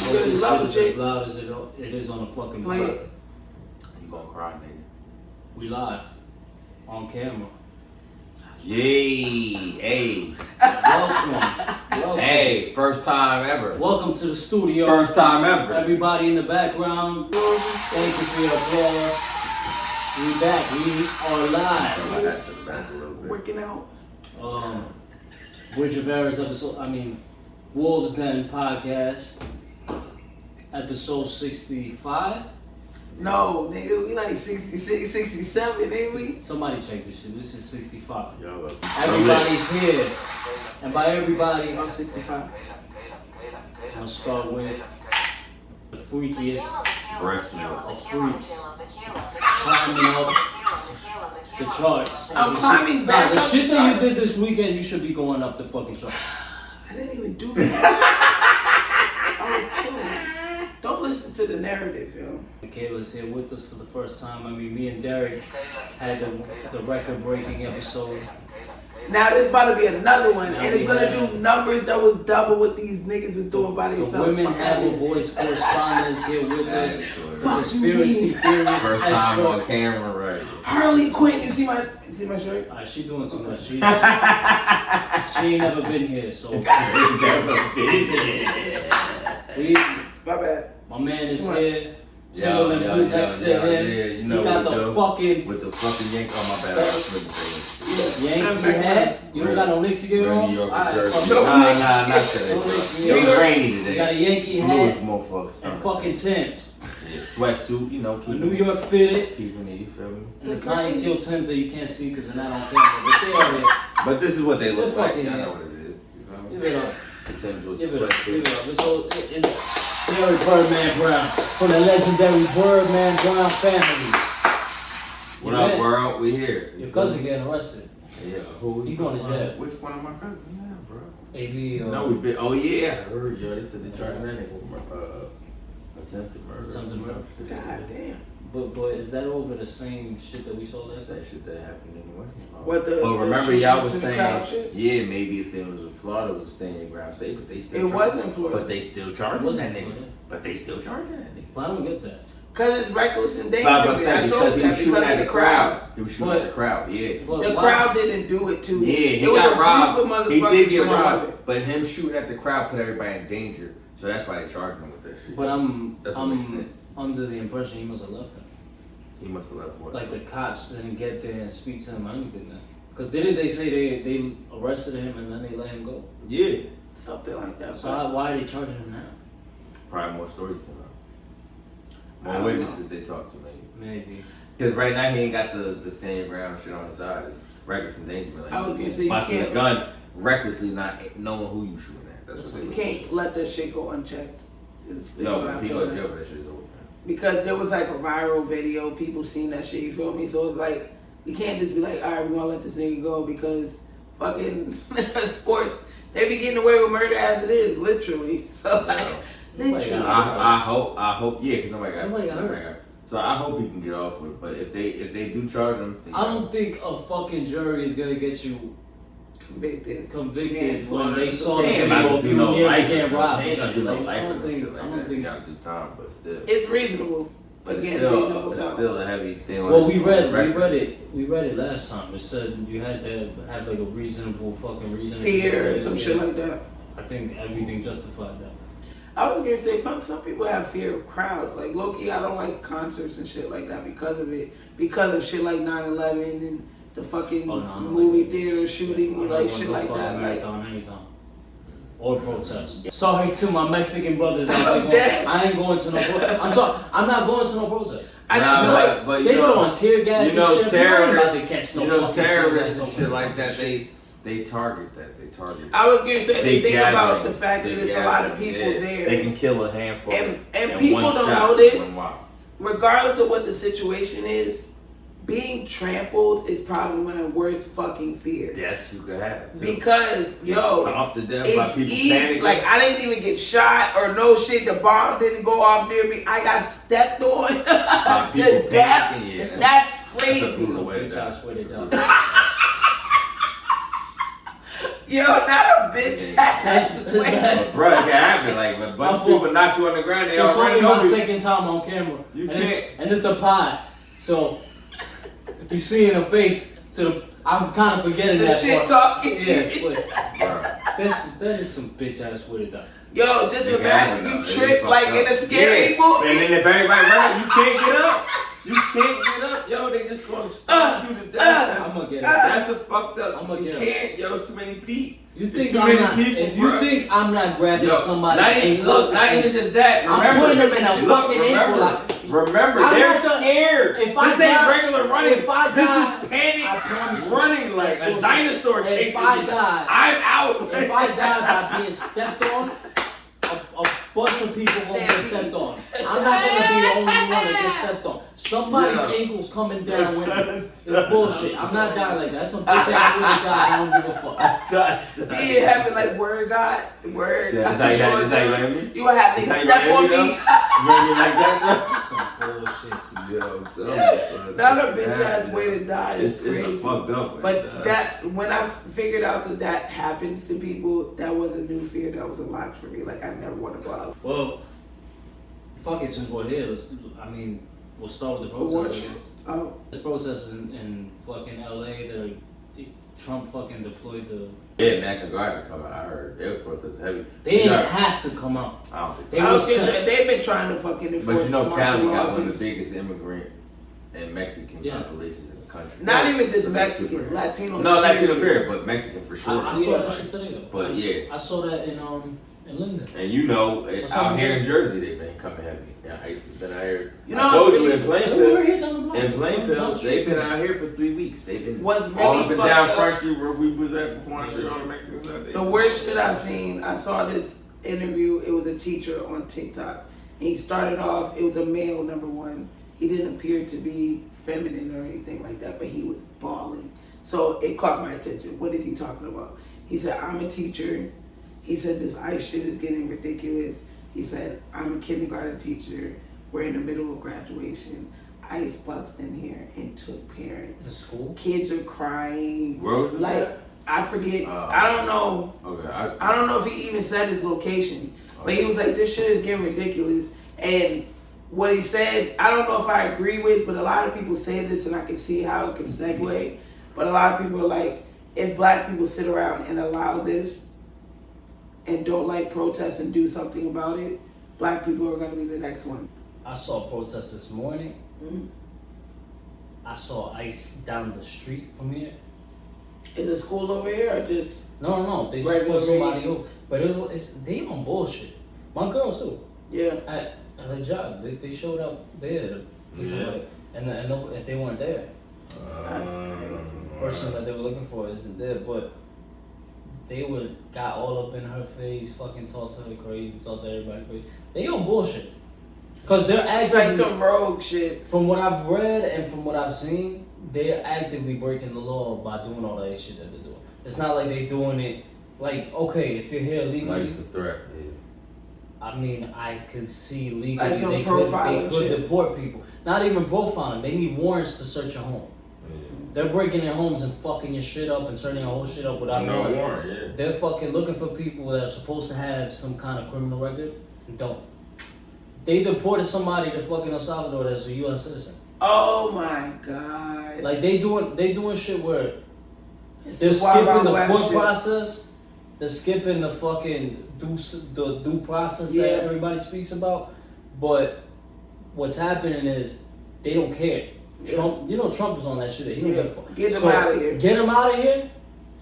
You really love it, as loud as it is on the fucking play mic. it. You gonna cry, nigga. We live. On camera. Yay! Hey! Welcome. Hey! First time ever. Welcome to the studio. First time ever. Everybody in the background, thank you for your applause. We back. We are live. Working out. Bridge of Errors Wolves Den podcast, episode 65. No, nigga, we like 66, 67, ain't we? Somebody check this shit. This is 65. Yo, Everybody's here. And by everybody, I'm 65. I'm gonna start with the freakiest breast milk. of freaks. Climbing up the charts. I'm climbing back the up shit the that you charts. did this weekend, you should be going up the fucking charts. I didn't even do that. I was chilling. Don't listen to the narrative, yo. Michaela's here with us for the first time. I mean, me and Derek had the record-breaking episode. Now there's about to be another one, Now and it's gonna do numbers that was double what these niggas was doing by The themselves. women Fuck have out a here. voice correspondence here with us. Fuck Conspiracy you, theorist First time on expert. camera, right? Harley Quinn, you see my shirt? Alright, she doing too much. She ain't never been here, so My bad. my man is Too much. here. Timberland put next to him. Yeah, you know he got what we the do. fucking With the fucking yank on my bad. That's what Yankee hat. You don't got no Knicks to get New on? York Alright, jersey. fuck No it. Nah, not today, No bro. Knicks, It New was York. rainy You got a today. Yankee Blues hat motherfuckers. and fucking Timbs. Yeah, sweatsuit, you know, A keeping New York fitted. keeping it, you feel me? And the tiny teal Timbs that you can't see because they're not on camera. But they are here. But this is what they look They're like. fucking- Y'all know what it is. You feel me? Give it up. The Timbs with Give the it up. Give sweatsuit. it up. It's Derek Birdman Brown from the legendary Birdman Brown family. What You up, met? world? We here. Your cousin getting arrested. Yeah, who? He going to jail. Which one of my cousins now, bro? AB or No, we been. Oh yeah, I heard yo. They said they charged that nigga with attempted murder. Attempted murder. God damn. But is that over the same shit that we saw That's last that shit that happened anyway. What the? But remember, the y'all was shooting to the crowd saying, shit? yeah, maybe if it was in Florida, it was a staying in ground state, but they still. It charged- wasn't Florida. But they still charging Wasn't that nigga. Florida. But they still charging that nigga. But I don't get that. Cause it's reckless and But I dangerous. was saying, I told because you he was that shooting because at of the crowd. He was shooting But- at the crowd. Yeah. But The why- crowd didn't do it to him. Yeah, he It was a got group robbed. of He did motherfuckers get surrounded. robbed, but him shooting at the crowd put everybody in danger. So that's why they charged him with that shit. But That's what makes sense. under the impression he must have left him. He must have left. What? Like the cops didn't get there and speak to him or anything. Because didn't they say they arrested him and then they let him go? Yeah. Something like that. So why are they charging him now? Probably more stories came out. I More don't witnesses they talked to maybe. Maybe. Because right now he ain't got the stand your ground shit on his side. It's reckless endangerment. Like I was gonna say, you busting can't- a gun recklessly, not knowing who you shooting at. That's what You they can't let that shit go unchecked. is No, what I if he feel go to like. jail for that shit, it's over. Because there was like a viral video, people seen that shit, you feel me? So it's like, we can't just be like, alright, we're gonna let this nigga go because fucking sports, they be getting away with murder as it is, literally. So like, literally. I hope, yeah, because nobody got Nobody got hurt. So I hope he can get off with it. But if they do charge him, I don't think a fucking jury is gonna get you Convicted. convicted Yeah, when they saw the They ain't video about of to you do no nearly life. getting robbed. They ain't gonna do no Like, life. I don't think. I I don't You think. gotta do time, but still. It's reasonable. But Again, it's reasonable. still a heavy thing. on Well, his we read record. it last time. It said you had to have like a reasonable fucking reason. Fear or some shit like that. I think everything justified that. I was gonna say, some people have fear of crowds. Like, low-key, I don't like concerts and shit like that because of it. Because of shit like 9/11 and the fucking Oh, no, I don't movie like theater shooting, I like don't shit want like no fucking that. Like, marathon anytime. Or protest. Sorry to my Mexican brothers. I'm dead. I ain't going to no protest. I'm sorry. I'm not going to no protest. I just Nah, feel like but They you know, throwing tear gas you know, and shit. I ain't about terrorists, to catch no you know, fucking tear terrorists gas and over shit like that. shit. They target that. They target. I was gonna say, they Big think about gatherings, the fact that big there's a lot of gatherings, people yeah. there. They can kill a handful. And in people one don't shot, know this. one wop. Regardless of what the situation is, being trampled is probably one of the worst fucking fears. Deaths you could have. Too. Because, yo, stomped to death by it's people easy. panicking. Like, I didn't even get shot or no shit. The bomb didn't go off near me. I got stepped on people to death. panicking, yeah. That's That's a crazy. brutal way to Bitch, I die. swear to God. Yo, not a bitch ass way. Bro, it can happen. Like, when a bunch of people knock you on the ground, they It's already only my know you. second time on camera. You and can't. It's the pod. So you see in her face. I'm kind of forgetting The that shit part. talking. Yeah, but Bro. that is some bitch ass with it though. Yo, just It can imagine happen, you though. trip It like fucked in a up. scary Yeah. movie. And then if everybody running, you can't get up. You can't get up, yo. They just gonna stop you to death. I'm gonna get it. That's a fucked up. I'm gonna You get can't, yo. It's too many feet. You It's think too I'm many not? people, If bro. you think I'm not grabbing Yo, somebody's not even, ankle, look, not even just that. I'm Remember, putting them in a look, fucking ankle lock. remember, I'm they're not the- scared. if I This ain't die- regular running. if I This die, is panic I promise you. running like a Bullshit. dinosaur If chasing I me. die- I'm out. if I die by being stepped on, a bunch of people gonna get stepped on. I'm not gonna be the only one that gets stepped on. Somebody's Yeah. ankles coming down with me. It's bullshit. I'm not dying like that. That's some bitch ass really guy. I don't give a fuck. He having like word God, word. Yeah, That's that's how you what that's how you you're let doing. me. You would have That's niggas how you step let on me, me. You let me like that, Some bullshit. though? Yo, I'm telling you, son. Not a bitch ass way to die. It's It's a crazy. fucked up way. But that when I figured out that happens to people, that was a new fear that was unlocked for me. Like I never want to go out. Well, fuck it, since we're here, we'll start with the protests, I guess. Oh, There's protests in fucking LA that are, Trump fucking deployed the. yeah, National Guard to come out. I heard they were protesting heavy. They didn't Yeah. have to come out. I don't think They so. I were was just sent. saying, they've been trying to fucking enforce But you know, martial Cali got law one of the since- biggest immigrant and Mexican Yeah. populations in the country. Not even just So Mexican, super- Latino. No, Latino period, but Mexican for sure. I saw that Yeah. shit today though. But yeah. I saw that in Linden. And you know, What's out up, here Jay? in Jersey, they've been coming heavy. Yeah, ICE has been out here. You know, I told you really- in They were Plainfield. here down the block. In Plainfield, Down the they've been street. out here for 3 weeks. They've been What's all really up and fucked down up- Front Street where we was at before I showed you all the Mexicans out there. The worst shit I've seen, I saw this interview, it was a teacher on TikTok. And he started off, it was a male, number one. He didn't appear to be feminine or anything like that, but he was bawling. So it caught my attention. What is he talking about? He said, I'm a teacher. He said, this ICE shit is getting ridiculous. He said, I'm a kindergarten teacher. We're in the middle of graduation. ICE buzzed in here and took parents. The school? Kids are crying. Where was this Like, at? I forget. I don't know. Okay, I don't know if he even said his location, but he was like, this shit is getting ridiculous. And what he said, I don't know if I agree with, but a lot of people say this and I can see how it can segue. But a lot of people are like, if black people sit around and allow this and don't like protest and do something about it, black people are going to be the next one. I saw protests this morning. Mhm. I saw ICE down the street from here. Is it school over here or just... No, they Regular just put somebody radio. over. But they on bullshit. My girl too. Yeah. At her job, they showed up there. Yeah. And they weren't there. That's crazy. Person that they were looking for isn't there, but they got all up in her face, fucking talked to her crazy, talked to everybody crazy. They on bullshit. Cause they're It's like actively, some rogue shit. from what I've read and from what I've seen, they're actively breaking the law by doing all that shit that they're doing. It's not like they're doing it like, okay, if you're here Like legally, it's a threat. I mean, I could see legally Like some they profiling could shit. deport people. Not even profiling. They need warrants to search your home. They're breaking their homes and fucking your shit up and turning your whole shit up without No warrant. warrant, yeah. They're fucking looking for people that are supposed to have some kind of criminal record and don't. They deported somebody to fucking El Salvador that's a U.S. citizen. Oh my god. Like they doing shit where It's they're the Wild skipping Wild the West court shit. process. They're skipping the fucking due process Yeah. that everybody speaks about. But what's happening is they don't care. Yeah. Trump is on that shit. He don't Yeah. give a fuck. Get them So, out of here. Get them out of here,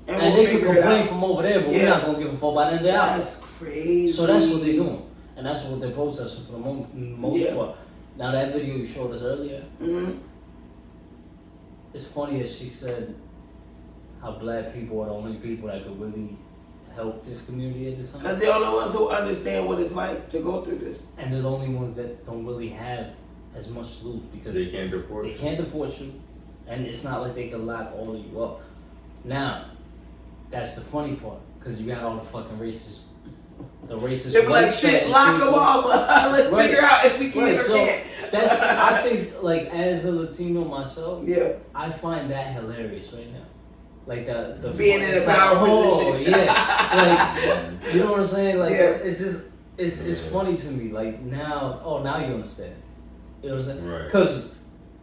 and we'll they can figure it complain out. from over there, but Yeah. we're not gonna give a fuck about it. They're out. That's crazy. So that's what they're doing, and that's what they're protesting for the most Yeah. part. Now that video you showed us earlier, Mm-hmm. it's funny as she said how black people are the only people that could really help this community at this time. Because they're the only ones who understand what it's like to go through this. And they're the only ones that don't really have as much to lose because They can't deport they you. can't deport you, and it's not like they can lock all of you up. Now, that's the funny part because you got all the fucking racist, the racist. They're like, white shit, trash lock them people. all up. Let's Right. figure out if we can Right, or so can't. that's I think like as a Latino myself, Yeah. I find that hilarious right now. like the being in a it's like, power position. yeah, like you know what I'm saying? Like Yeah. it's just it's funny to me. Like now you understand. You know what I'm saying? Right. Because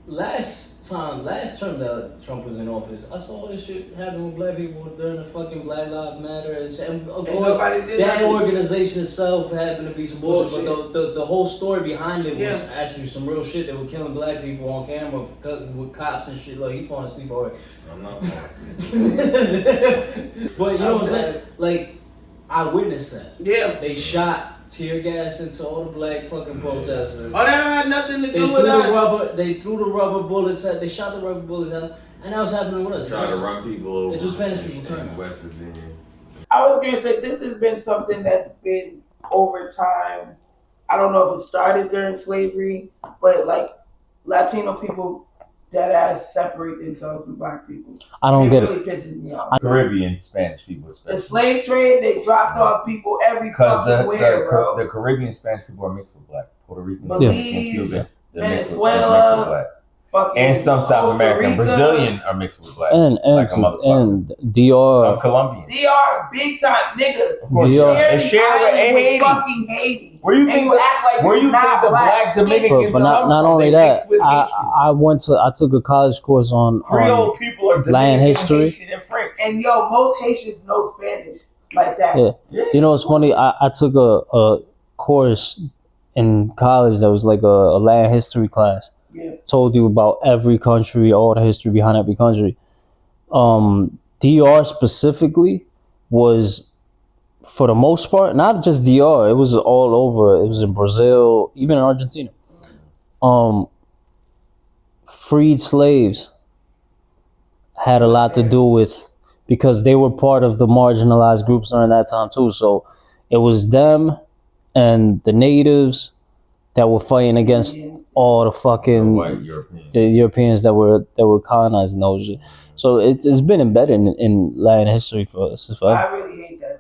last term that Trump was in office, I saw all this shit happen with black people during the fucking Black Lives Matter and shit. And of course, that organization itself happened to be some bullshit, but the whole story behind it was actually some real shit. They were killing black people on camera with cops and shit. Like, he falling asleep already. I'm not falling asleep. But you know what I'm saying? Like, I witnessed that. Yeah. They shot tear gas into all the black fucking protesters. Oh, that had nothing to do with us. They threw the rubber bullets at. They shot the rubber bullets at them, and that was happening with us. Trying to run people over. It's just Spanish people turn. In West Virginia. I was gonna say this has been something that's been over time. I don't know if it started during slavery, but like Latino people that ass separate themselves from black people. I don't get really it. Pisses me off. Caribbean Spanish people, especially. The slave trade, they dropped off people every fucking where, bro. The Caribbean Spanish people are mixed with black. Puerto Rican, Belize, Cuban, Venezuela, and some South American, Brazilian are mixed with black. And DR. Some Colombian. DR, big time niggas. Of course, DR. They share with Haiti. Fucking Haiti. Where you think the black Dominicans but not only that, I took a college course on Creole people are land history. Haitian and French. And yo, most Haitians know Spanish like that. Yeah. You know what's funny? I took a course in college that was like a land history class. Yeah. Told you about every country, all the history behind every country. DR specifically was, for the most part, not just DR, it was all over. It was in Brazil, even in Argentina. Freed slaves had a lot to do with, because they were part of the marginalized groups during that time too. So it was them and the natives that were fighting against all the fucking the Europeans that were colonizing those shit. So it's been embedded in Latin history for us. I really hate that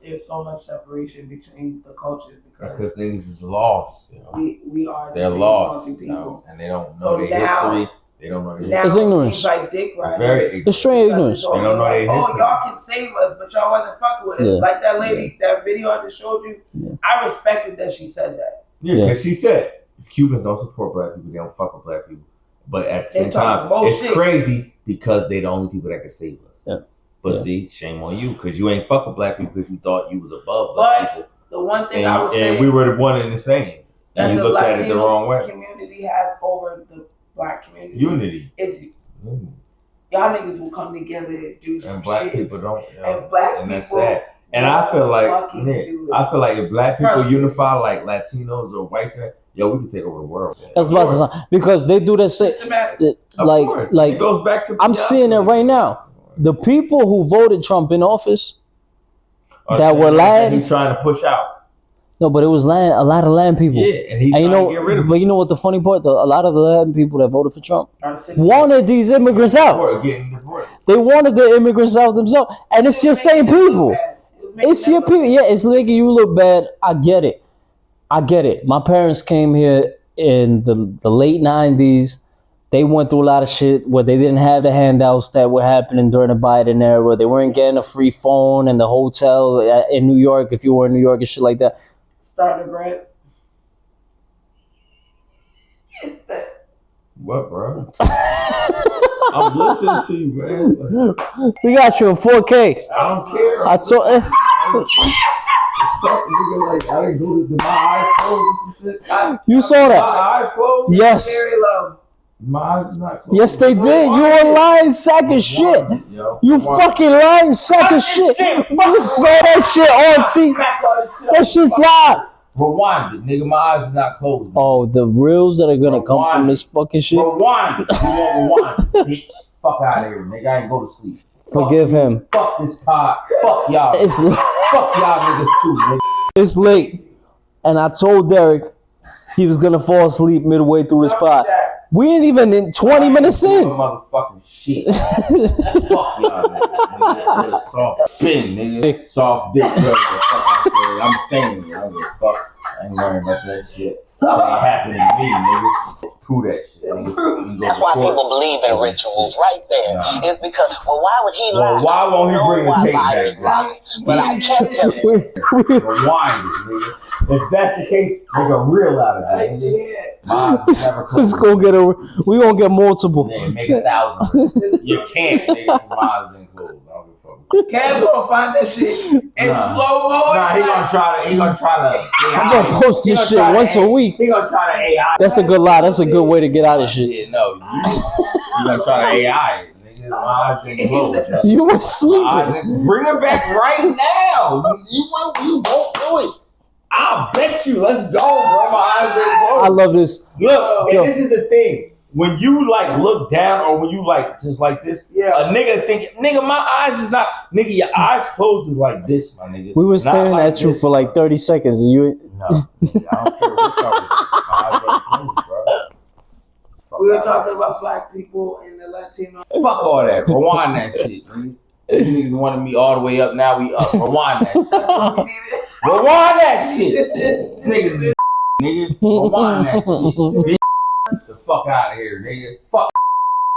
there's so much separation between the cultures, because things is lost. You know? We are they're lost, people, and they don't know their history. They don't know their history. It's ignorance. Like dick riding. Very ignorant. It's straight ignorance. They don't know their history. Oh, y'all can save us, but y'all wasn't fucking with us. Like that lady, that video I just showed you. I respected that she said that. Yeah, because she said Cubans don't support black people. They don't fuck with black people. But at the same time, it's crazy because they the only people that can save us. Yeah. But see, shame on you, because you ain't fuck with black people because you thought you was above black people. The one thing I was saying, and we were the one and the same, and you looked at it the wrong way. Community has over the black community. Unity. It's y'all niggas will come together and do some shit. And black people don't. You know, and black and people. That's sad. And I feel like if black people unify like Latinos or whites, yo, we can take over the world. That's about to sound, because they do that shit. Like it goes back to. I'm seeing it right now. The people who voted Trump in office that were land, he's trying to push out. No, but it was land. A lot of land people. Yeah, and he's trying to get rid of them. But you know what the funny part? A lot of the land people that voted for Trump wanted these immigrants out. They wanted the immigrants out themselves, and it's your same people. It's your people. Yeah, it's making you look bad. I get it. My parents came here in the late 90s. They went through a lot of shit where they didn't have the handouts that were happening during the Biden era, where they weren't getting a free phone and the hotel in New York, if you were in New York and shit like that. Starting bread. What, bro? I'm listening to you, man. We got you in 4K. I don't care. I told. Like, I didn't go to my eyes closed and shit. You saw that? My eyes closed? Yes. Very low. My eyes not closed. Yes, they did. You a lying sack of shit. You fucking lying sack of shit. You saw that shit on TV. That shit's live. Rewind it, nigga. My eyes are not closed. Oh, the reels that are gonna come from this fucking shit. Rewind it. You want rewind, bitch. Fuck out of here, nigga. I ain't go to sleep. Forgive him. Fuck this pod. Fuck y'all. Fuck y'all niggas too, nigga. It's late, and I told Derek he was gonna fall asleep midway through this pod. We ain't even in 20 minutes in. Motherfucking shit. Fuck y'all, nigga. Soft spin, nigga. Soft dick. I'm saying, I don't give a fuck. I ain't worrying about that shit. It ain't happening to me, nigga. cool that shit. That's why people believe in rituals right there. It's because, well, why would he lie? Why won't he bring the tape back? But I kept telling you. Rewind it, nigga. If that's the case, make a reel out of it, nigga. Let's go get we gonna get multiple. Yeah, make 1,000. You can't, nigga. Mine's been closed. Cam gonna find that shit in slow mo. Nah, he gonna try to. I'm gonna post this shit once a week. He gonna try to AI. That's a good lie. That's a good way to get out of shit. Yeah, no, you gonna try to AI it, nigga. My eyes ain't closed. You were sleeping. Bring it back right now. You won't do it. I'll bet you. Let's go, bro. My eyes ain't closed. I love this. Look, and this is the thing. When you like look down or when you like just like this, a nigga think, nigga, my eyes is not, nigga, your eyes closed is like this, my nigga. We were staring at you for like 30 seconds and you. No, I don't care what y'all do. My eyes are closed, bro. We were talking about black people in the Latino. Fuck all that. Rewind that shit, nigga. These niggas wanted me all the way up. Now we up. Rewind that shit. Rewind that shit. Niggas is nigga. Rewind that shit. Get the fuck out of here, nigga. Fuck.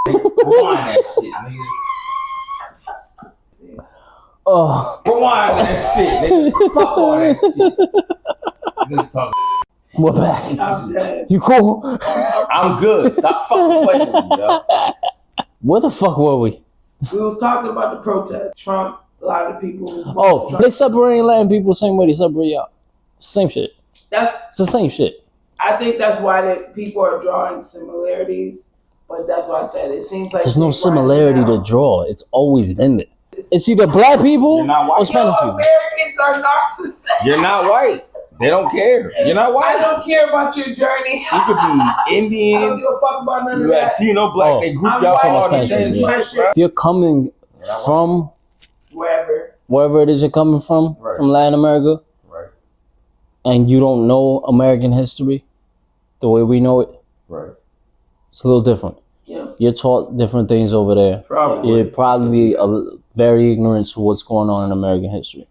Nigga. Rewind that shit, nigga. Oh. Rewind that shit, nigga. Fuck all that shit. Niggas talking. We're back. I'm dead. You cool? I'm good. Stop fucking playing with me, yo. Where the fuck were we? We was talking about the protest. Trump, a lot of people. Oh, they separating Latin people the same way they separate y'all. Same shit. It's the same shit. I think that's why that people are drawing similarities, but that's why I said it seems like there's no similarity to draw. It's always been there. It's either black people or Spanish people. Americans are narcissists. You're not white. They don't care. You're not white. I don't care about your journey. You could be Indian. I don't give a fuck about none of that. Latino, black. They group y'all all the same shit, bro. If you're coming from wherever it is you're coming from Latin America, and you don't know American history the way we know it, it's a little different. Yeah. You're taught different things over there. You're probably very ignorant to what's going on in American history.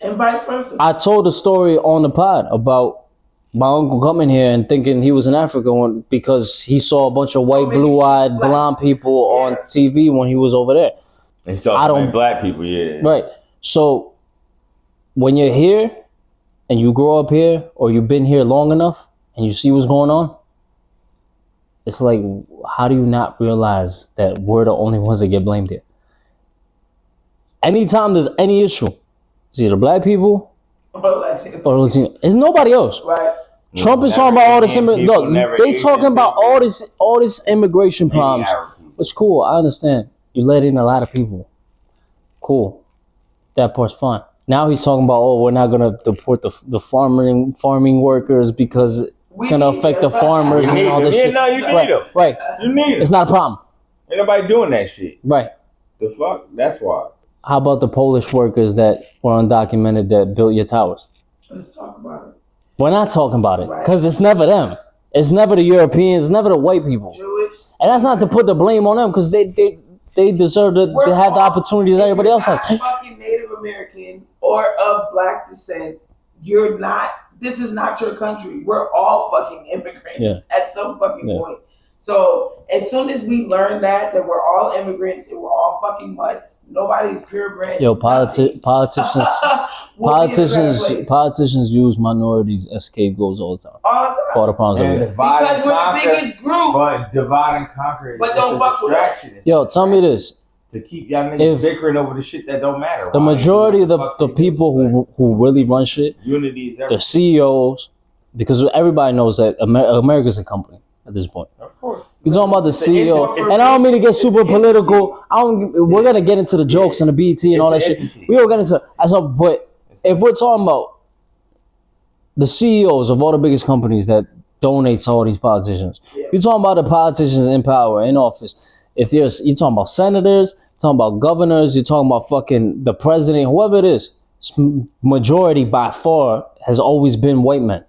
And vice versa. I told a story on the pod about my uncle coming here and thinking he was in Africa because he saw a bunch of white, blue-eyed, blonde people on TV when he was over there. And he saw black people, Right. So when you're here and you grow up here or you've been here long enough and you see what's going on, it's like, how do you not realize that we're the only ones that get blamed here? Anytime there's any issue, it's either black people or Latino. It's nobody else. Right. Trump is talking about all this. Look, they talking about all this immigration problems. It's cool. I understand. You let in a lot of people. Cool. That part's fine. Now he's talking about, we're not gonna deport the farming workers because it's gonna affect the farmers and all this shit. No, you need them. Right. You need them. It's not a problem. Ain't nobody doing that shit. Right. The fuck? That's why. How about the Polish workers that were undocumented that built your towers? Let's talk about it. We're not talking about it because it's never them. It's never the Europeans. It's never the white people. Jewish. And that's not to put the blame on them because they deserve to have the opportunities that everybody else has. Fucking Native American or of black descent, you're not. This is not your country. We're all fucking immigrants at some fucking point. So as soon as we learn that we're all immigrants and we're all fucking mutts, nobody's purebred. Yo, politicians use minorities as scapegoats all the time. For all the problems because we're the biggest group. But divide and conquer. But don't fuck with us. Yo, tell me this. To keep y'all niggas bickering over the shit that don't matter. The majority of the people who really run shit, unity is everything. The CEOs, because everybody knows that America's a company at this point. Of course. You're talking about the CEO, and I don't mean to get super political. We're gonna get into the jokes and the BT and all that shit. We will get into but if we're talking about the CEOs of all the biggest companies that donate to all these politicians, you're talking about the politicians in power, in office. If you're talking about senators, you're talking about governors, you're talking about fucking the president, whoever it is, majority by far has always been white men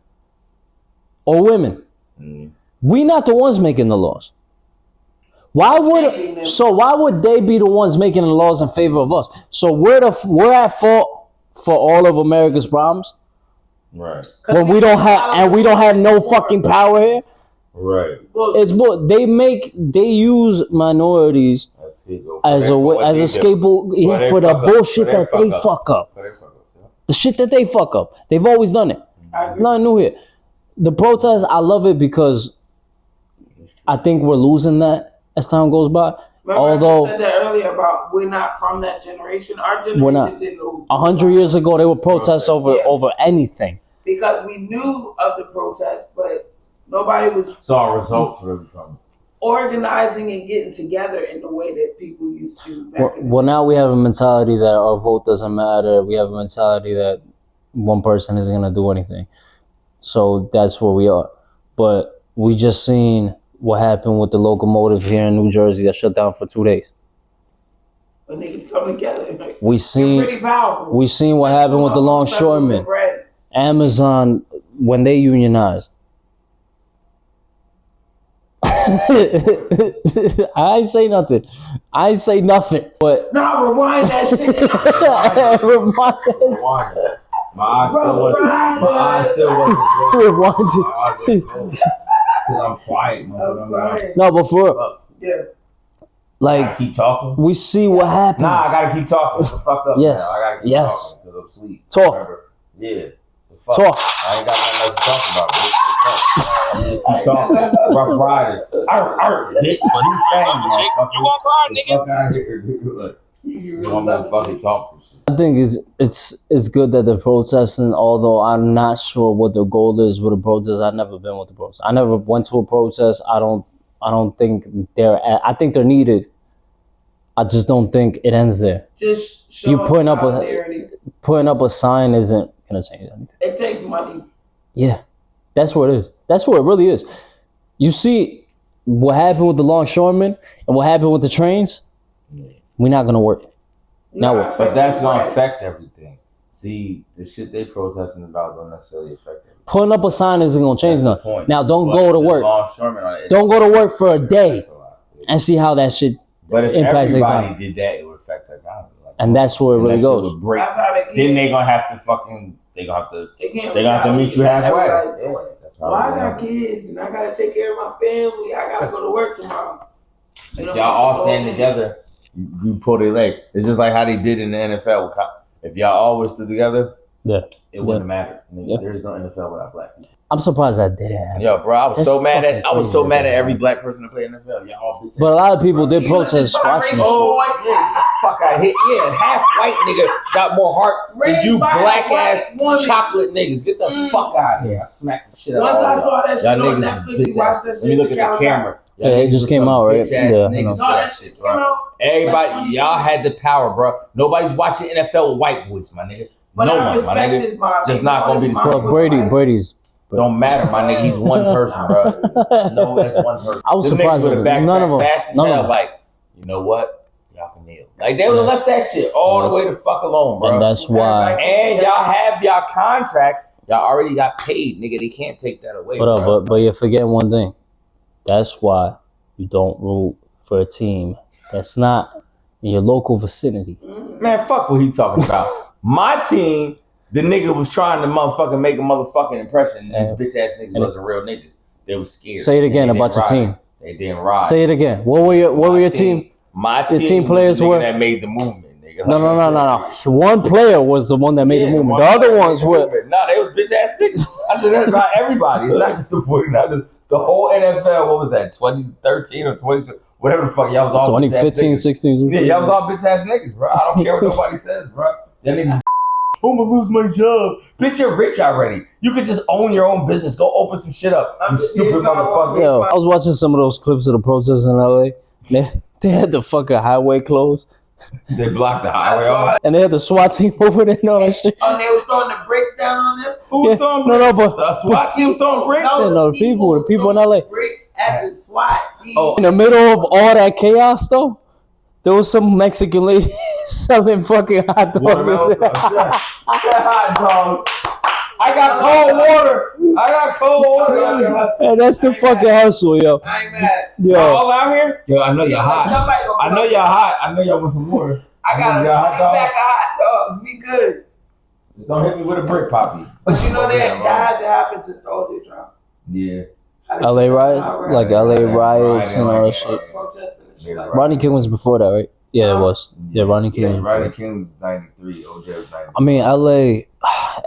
or women. We not the ones making the laws. Why would they be the ones making the laws in favor of us? So we're at fault for all of America's problems. Right. When we don't have no fucking power here. Right. It's they use minorities as a scapegoat for the bullshit that they fuck up. The shit that they fuck up. They've always done it. Nothing new here. The protests, I love it because I think we're losing that as time goes by. Remember Although I said that earlier about we're not from that generation. Our generation we're not. didn't know. 100 years ago, they would protest over anything. Because we knew of the protests, but nobody was saw results from organizing and getting together in the way that people used to back in the Well, now we have a mentality that our vote doesn't matter. We have a mentality that one person isn't going to do anything. So that's where we are. But we just seen what happened with the locomotive here in New Jersey that shut down for 2 days. when niggas come together. We seen pretty powerful. We seen what happened with the longshoremen. Amazon when they unionized. I ain't say nothing. But nah, rewind that shit. rewind that. My eyes still wasn't Rewind it. Because I'm quiet, man. No, but for real, Yeah. Like, keep talking. We see what happens. Nah, I gotta keep talking. It's fucked up. Yes. Now. I gotta keep Yes. talking because I'm asleep. Talk. Remember? Yeah. Fuck. Talk. I ain't got nothing else to talk about. Bitch. Just keep talking. Rough Riders. Bitch. You tang, motherfucker. You gonna cry, nigga? Fuck out of here, dude. You motherfucking talk. I think it's good that they're protesting, although I'm not sure what the goal is with a protest. I've never been with the protest. I never went to a protest. I don't think I think they're needed. I just don't think it ends there. Just show You putting up a sign isn't gonna change anything. It takes money. Yeah, that's what it is. That's what it really is. You see what happened with the longshoremen and what happened with the trains. We're not gonna work. Now what? But that's gonna affect everything. See, the shit they protesting about don't necessarily affect everything. Putting up a sign isn't gonna change nothing. Now don't go to work. Don't go to work for a day and see how that shit impacts the economy. But if everybody did that, it would affect the economy. And that's where it really goes. Then they gonna have to fucking. They gonna have to meet you halfway. Well, I got kids and I gotta take care of my family. I gotta go to work tomorrow. If y'all all stand together, you pull their leg. It's just like how they did in the NFL. If y'all always stood together, it wouldn't matter. There is no NFL without black people. I'm surprised that didn't happen. Yo, bro, I was so mad at every black person to play NFL. Y'all all bitches. But a lot of people did protest watching this. Fuck out here. Yeah, half white nigga got more heart than you black ass chocolate niggas. Get the fuck out of here. I smacked the shit out of Once all I saw that shit y'all on niggas Netflix, you watched that shit. Let me look at the camera. Yeah, it just came out, right? Yeah. Everybody, y'all had the power, bro. Nobody's watching NFL with white boys, my nigga. But no one, my nigga. It's just not gonna be the same. So Brady's. Don't matter, my nigga. He's one person, bro. No, that's one person. I was surprised that none of them. Fast as hell, like, you know what? Y'all can kneel. Like, they would have left that shit all the way the fuck alone, bro. And that's why. And y'all have y'all contracts. Y'all already got paid, nigga. They can't take that away. But you're forgetting one thing. That's why you don't root for a team that's not in your local vicinity. Man, fuck what he talking about. My team, the nigga was trying to motherfucking make a motherfucking impression. These bitch ass niggas wasn't real niggas. They was scared. Say it again about your team. They didn't ride. Say it again. What were your team? My team. The team players was the were that made the movement, nigga. No. One player was the one that made the movement. The other ones were. No, they was bitch ass niggas. I said that about everybody. It's not just the 49ers. The whole NFL. What was that? 2013 or 22? Whatever the fuck. Y'all was all 2015, 16. Yeah, y'all was all bitch ass niggas, bro. I don't care what nobody says, bro. That niggas. I'm gonna lose my job. Bitch, you're rich already. You could just own your own business. Go open some shit up. I'm stupid motherfucker. Yo, I was watching some of those clips of the protests in LA. They had the fucking highway closed. They blocked the highway off. And they had the SWAT team over there and all that shit. Oh, they was throwing the bricks down on them? Who was throwing bricks? No, but the SWAT team was throwing bricks? No, the people in LA. Bricks at the SWAT team. Oh, in the middle of all that chaos, though, there was some Mexican lady selling fucking hot dogs. Hot dog. I got cold water. And that's the fucking hustle, yo. I ain't mad. Yo. All out here? Yo, I know you're hot. I know y'all want some more. I got a 20 pack of hot dogs. We good. Just don't hit me with a brick, Poppy. But you know that has to happen since the OJ trial. Yeah. LA riots, like LA riots and all that shit. Rodney King was before that, right? Yeah, it was. Yeah, Rodney King was before. Rodney King was 93. OJ was 93. I mean,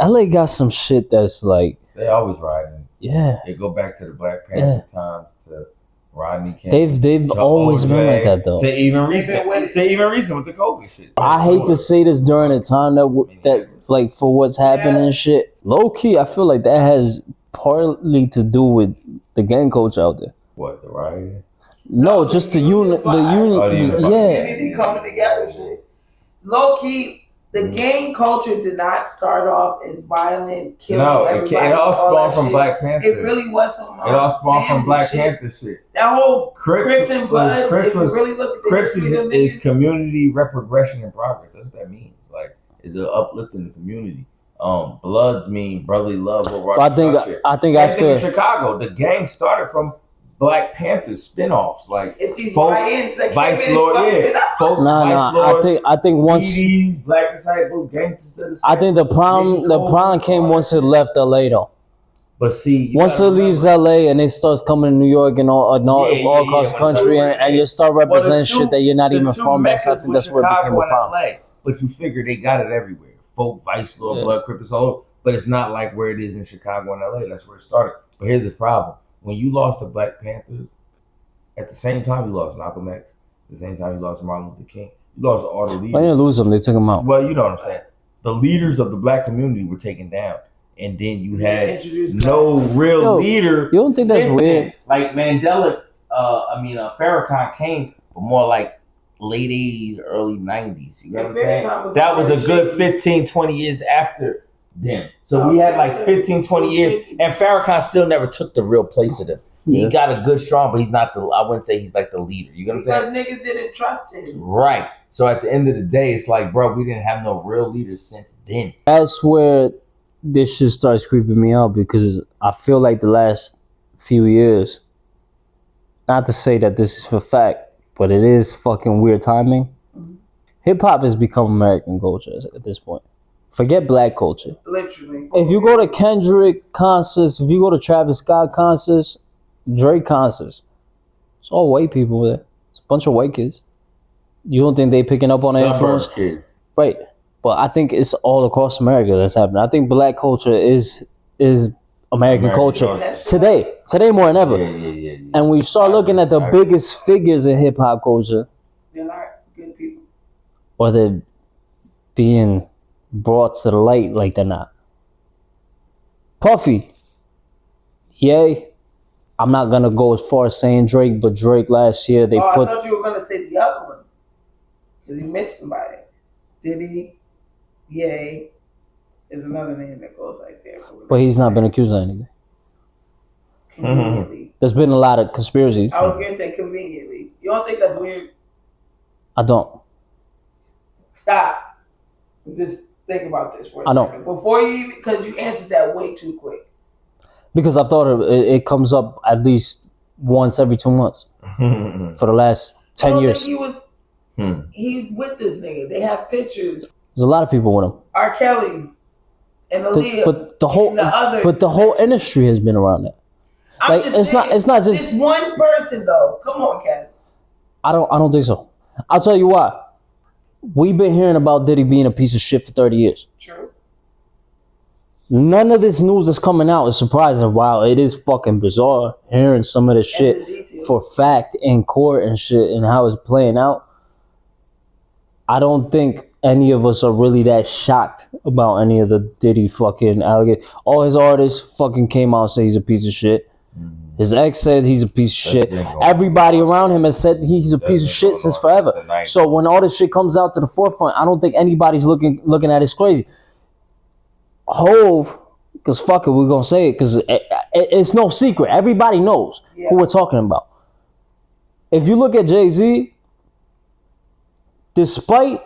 LA got some shit that's like. They always riding. Yeah. They go back to the Black Panther times to Rodney King. They've always been like that though. To even recent with the COVID shit. I hate to say this during a time that like for what's happening and shit. Low key, I feel like that has partly to do with the gang culture out there. What, the riot? No, just the unit. Yeah. Community coming together, shit. Low key. The gang culture did not start off as violent, killing everybody. It all spawned from Black Panther. It really was some. It all spawned from Black Panther shit. That whole Crips and Bloods. Crips is community reprogression and progress. That's what that means. Like, it's an uplifting the community. Bloods mean brotherly love over. I think after in Chicago, the gang started from Black Panther spinoffs, like it's these folks, Vice Lord, I think once EDs, Black Disciples, gangsters. I think the problem came once it left LA though. But see, once it leaves LA and it starts coming to New York and all across the country, and you start representing shit that you're not even from, I think that's where it became a problem. LA, but you figure they got it everywhere. Folk, Vice Lord, Blood, Crips, all over. But it's not like where it is in Chicago and LA. That's where it started. But here's the problem. When you lost the Black Panthers, at the same time you lost Malcolm X, at the same time you lost Martin Luther King, you lost all the leaders. They didn't lose them, they took them out. Well, you know what I'm saying. The leaders of the Black community were taken down. And then you had no real leader. You don't think that's weird? Like Mandela, Farrakhan came, but more like late 80s, early 90s. You know what I'm saying? That was a good 15, 20 years after them. So we had like 15, 20 years, and Farrakhan still never took the real place of them. He got a good strong, but he's not I wouldn't say he's like the leader. You know what I'm saying? Because niggas didn't trust him. Right. So at the end of the day, it's like, bro, we didn't have no real leaders since then. That's where this shit starts creeping me out, because I feel like the last few years, not to say that this is for fact, but it is fucking weird timing. Mm-hmm. Hip hop has become American culture at this point. Forget Black culture. Literally. If you go to Kendrick concerts, if you go to Travis Scott concerts, Drake concerts, it's all white people there. It's a bunch of white kids. You don't think they picking up on the influence? Kids. Right. But I think it's all across America that's happening. I think Black culture is American culture today more than ever. Yeah. And we start looking at the biggest figures in hip hop culture. They're not good people. Or they're being brought to the light like they're not. Puffy. Yay. I'm not gonna go as far as saying Drake, but Drake last year I thought you were gonna say the other one. Because he missed somebody. Diddy, Yay, is another name that goes like that. But he's not been accused of anything. Conveniently. There's been a lot of conspiracies. I was gonna say conveniently. You don't think that's weird? I don't. Stop. Just think about this for a second. don't. Before you even, because you answered that way too quick. Because I thought it comes up at least once every 2 months for the last 10 years. He's with this nigga. They have pictures. There's a lot of people with him. R. Kelly and Aaliyah. But the whole industry has been around that. It's not just this one person though. Come on, Ken. I don't think so. I'll tell you why. We've been hearing about Diddy being a piece of shit for 30 years. True. None of this news that's coming out is surprising. Wow, it is fucking bizarre hearing some of this shit for fact in court and shit and how it's playing out. I don't think any of us are really that shocked about any of the Diddy fucking allegations. All his artists fucking came out and said he's a piece of shit. His ex said he's a piece of shit. Everybody around him has said he's a piece of shit since forever. So when all this shit comes out to the forefront, I don't think anybody's looking at it as crazy. Hove, because fuck it, we're going to say it, because it's no secret. Everybody knows who we're talking about. If you look at Jay-Z, despite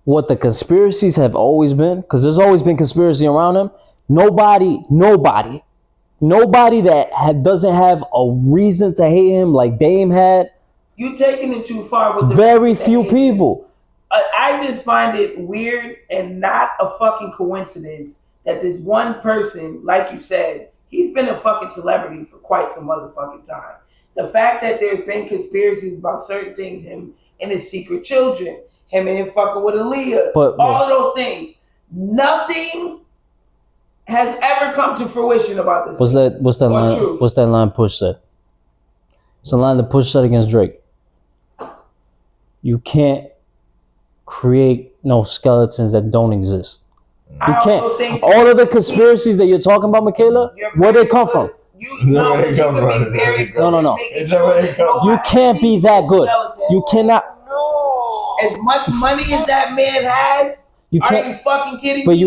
what the conspiracies have always been, because there's always been conspiracy around him, nobody that doesn't have a reason to hate him like Dame had. You taking it too far. With very few people. I just find it weird and not a fucking coincidence that this one person, like you said, he's been a fucking celebrity for quite some motherfucking time. The fact that there's been conspiracies about certain things, him and his secret children, him and him fucking with Aaliyah, all of those things, nothing has ever come to fruition about this. What's that line? Truth. What's that line Push said? It's a line that Push said against Drake. You can't create no skeletons that don't exist. You can't. All of the conspiracies that you're talking about, Michaela, where they come from? You know that you could be very good. No. You can't be that good. You cannot. No. As much money as that man has, are you fucking kidding me? But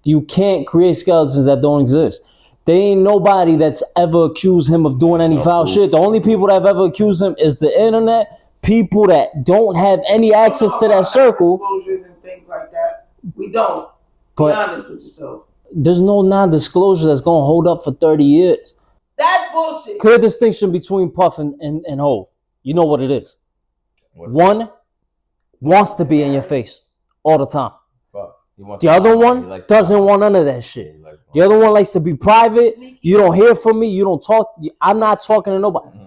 you can't create skeletons that don't exist. There ain't nobody that's ever accused him of doing any foul shit. The only people that have ever accused him is the internet, people that don't have any access to that circle. Disclosures and things like that. We don't. Be honest with yourself. There's no non-disclosure that's gonna hold up for 30 years. That's bullshit. Clear distinction between Puff and Hov. You know what it is. One wants to be in your face all the time. The other one doesn't want none of that shit. The other one likes to be private. You don't hear from me. You don't talk. I'm not talking to nobody.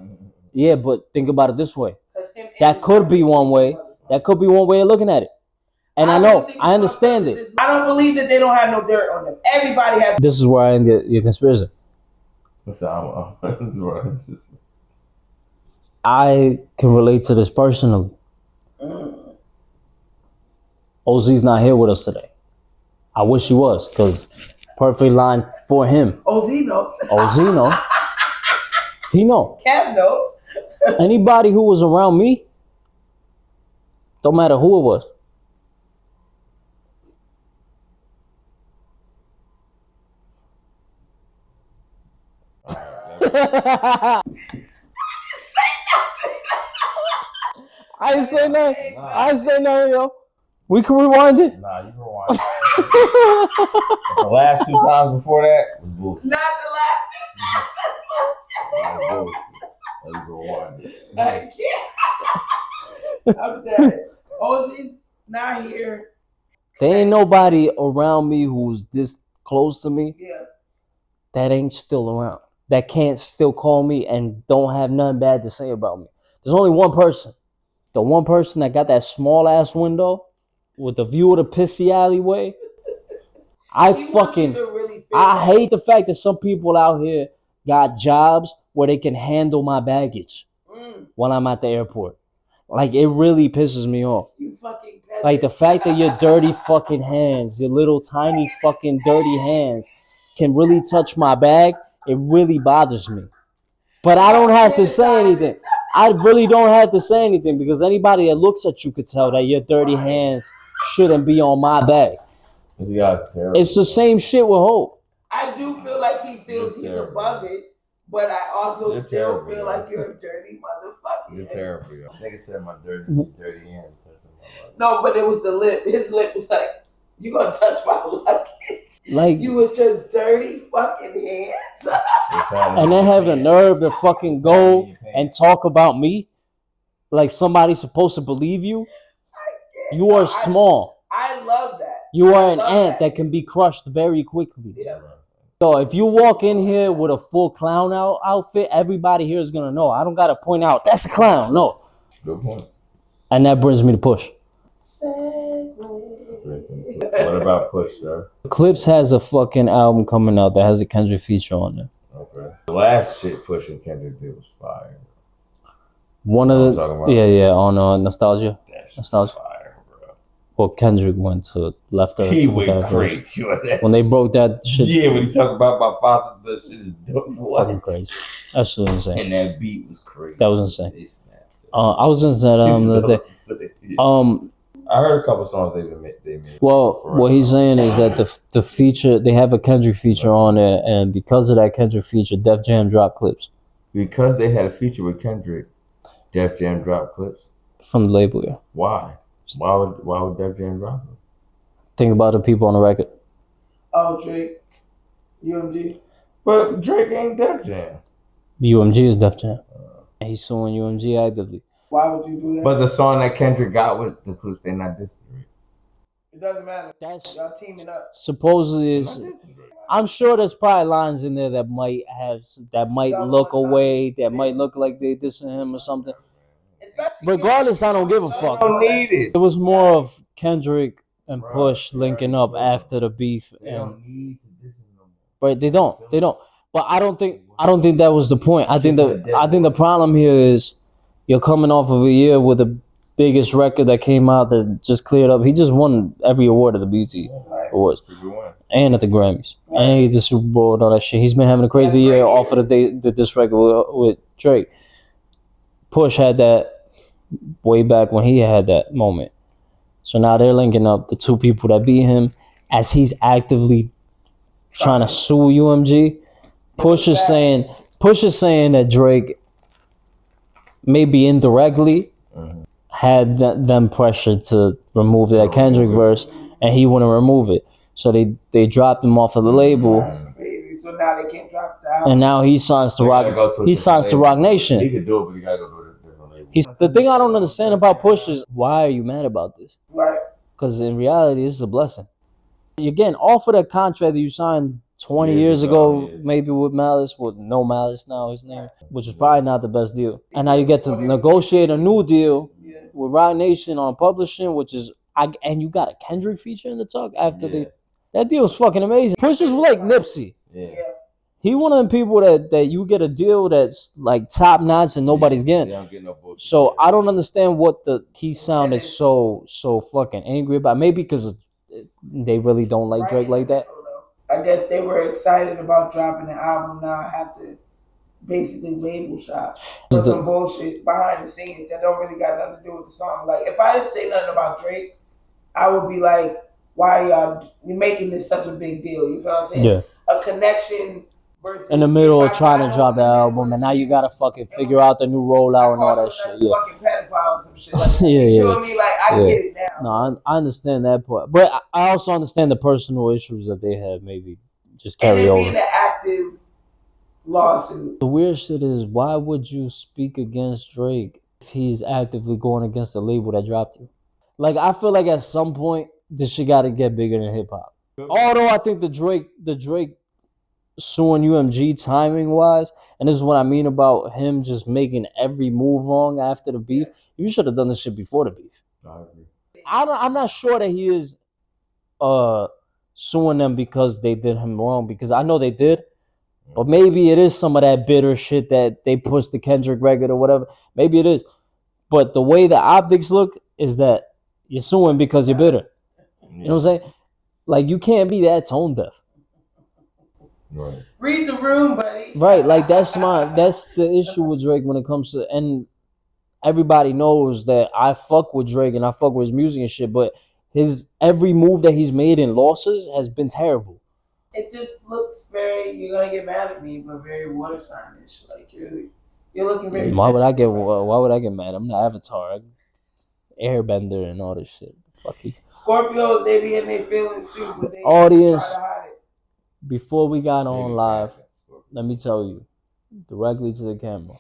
Yeah, but think about it this way. That could be one way. That could be one way of looking at it. And I understand it. I don't believe that they don't have no dirt on them. Everybody has. This is where I end your conspiracy. I can relate to this personally. OZ's not here with us today. I wish he was, because perfect line for him. OZ knows. OZ know. He know. Kev knows. Anybody who was around me, don't matter who it was. I ain't say nothing. I ain't say nothing, yo. We can rewind it. Nah, you can rewind it. The last two times before that was bullshit. Not the last two times. Let's rewind it. I can't. I'm dead. OZ's not here. There ain't nobody around me who's this close to me that ain't still around. That can't still call me and don't have nothing bad to say about me. There's only one person. The one person that got that small ass window with the view of the pissy alleyway. I hate the fact that some people out here got jobs where they can handle my baggage while I'm at the airport. Like, it really pisses me off. You fucking peasant. Like, the fact that your dirty fucking hands, your little tiny fucking dirty hands can really touch my bag, it really bothers me. But I don't have to say anything. I really don't have to say anything, because anybody that looks at you could tell that your dirty hands shouldn't be on my bag. It's the same shit with Hope. I do feel like he feels he's above it, but I also still feel like you're a dirty motherfucker. You're terrible, yo. Nigga said my dirty hands. No, but it was the lip. His lip was like, you gonna touch my luggage? Like, you with your dirty fucking hands. And they have the nerve to fucking go and talk about me like somebody's supposed to believe you. You are small. I love that. You are an ant that can be crushed very quickly. Yeah. So if you walk in here with a full clown outfit, everybody here is gonna know. I don't gotta point out that's a clown. No. Good point. And that brings me to Push. What about Push, sir? Clipse has a fucking album coming out that has a Kendrick feature on there. Okay. The last shit Push and Kendrick did was fire. One of the on Nostalgia. That's Nostalgia. Fire, bro. Well, Kendrick went to left. He went crazy when they broke that shit. Yeah, when he talked about my father, that shit is dope. Fucking crazy. That's so insane. And that beat was crazy. That was insane. I was just at the other day. I heard a couple songs they made. Well, what he's saying is that the feature, they have a Kendrick feature on there, and because of that Kendrick feature, Def Jam dropped Clipse. Because they had a feature with Kendrick, Def Jam dropped Clipse? From the label, yeah. Why? Why would Def Jam drop them? Think about the people on the record. Oh, Drake. UMG. But Drake ain't Def Jam. UMG is Def Jam. He's suing UMG actively. Why would you do that? But the song that Kendrick got with the Clipse, they're not dissing Drake. It doesn't matter. That's y'all teaming up. Supposedly is I'm sure there's probably lines in there that might look away, that might look like they dissing him or something. Regardless, I don't give a fuck. I don't need it. It was more of Kendrick and Push linking up after the beef. They don't need to diss him no more. Right, they don't. But I don't think that was the point. I think the problem here is you're coming off of a year with the biggest record that came out that just cleared up. He just won every award at the BET Awards and at the Grammys and he did the Super Bowl and all that shit. He's been having a crazy year off of this record with Drake. Push had that way back when he had that moment. So now they're linking up the two people that beat him as he's actively trying to sue UMG. Push is saying that Drake maybe indirectly had them pressured to remove that Kendrick verse, and he wouldn't remove it. So they dropped him off of the label. So now they can't drop the album. And now he signs to Rock. He signs to Rock Nation. He could do it, but he gotta go to a different label. The thing I don't understand about Push is why are you mad about this? Right. Because in reality, this is a blessing. You're getting off of that contract that you signed 20 years ago, maybe with Malice, with no Malice now, his name, which is probably not the best deal. And now you get to negotiate a new deal with Rock Nation on publishing, which is, and you got a Kendrick feature in the talk after that deal was fucking amazing. Push is like Nipsey. Yeah. He one of them people that you get a deal that's like top notch and nobody's getting. They don't get no bullshit. So I don't understand what he sounded so fucking angry about. Maybe because they really don't like Drake like that. I guess they were excited about dropping the album. Now I have to basically label shop for some bullshit behind the scenes that don't really got nothing to do with the song. Like if I didn't say nothing about Drake, I would be like, why y'all making this such a big deal? You feel what I'm saying? Yeah. A connection versus in the middle of trying to drop the album, and now you gotta fucking figure out the new rollout and all that shit. Yeah. Fucking pedophile and some shit like that. Yeah, you feel me? Like I get it now. No, I understand that part, but I also understand the personal issues that they have. Maybe just carry over. And it being an active lawsuit. The weird shit is, why would you speak against Drake if he's actively going against the label that dropped you? Like, I feel like at some point this shit got to get bigger than hip hop. Although I think the Drake suing UMG timing wise, and this is what I mean about him just making every move wrong after the beef. You should have done this shit before the beef. I agree. I'm not sure that he is suing them because they did him wrong, because I know they did, but maybe it is some of that bitter shit that they pushed the Kendrick record or whatever. Maybe it is, but the way the optics look is that you're suing because you're bitter. You know what I'm saying? Like, you can't be that tone deaf. Right. Read the room, buddy. Right, like that's the issue with Drake when it comes to, and everybody knows that I fuck with Drake and I fuck with his music and shit, but his every move that he's made in losses has been terrible. It just looks very, you're gonna get mad at me, but very water sign-ish. Like you're looking very. Why would I get mad? I'm the Avatar, Airbender, and all this shit. Fuck you. Scorpios, they be in their feelings too, but they Audience, try to hide it. Before we got on live, let me tell you, directly to the camera.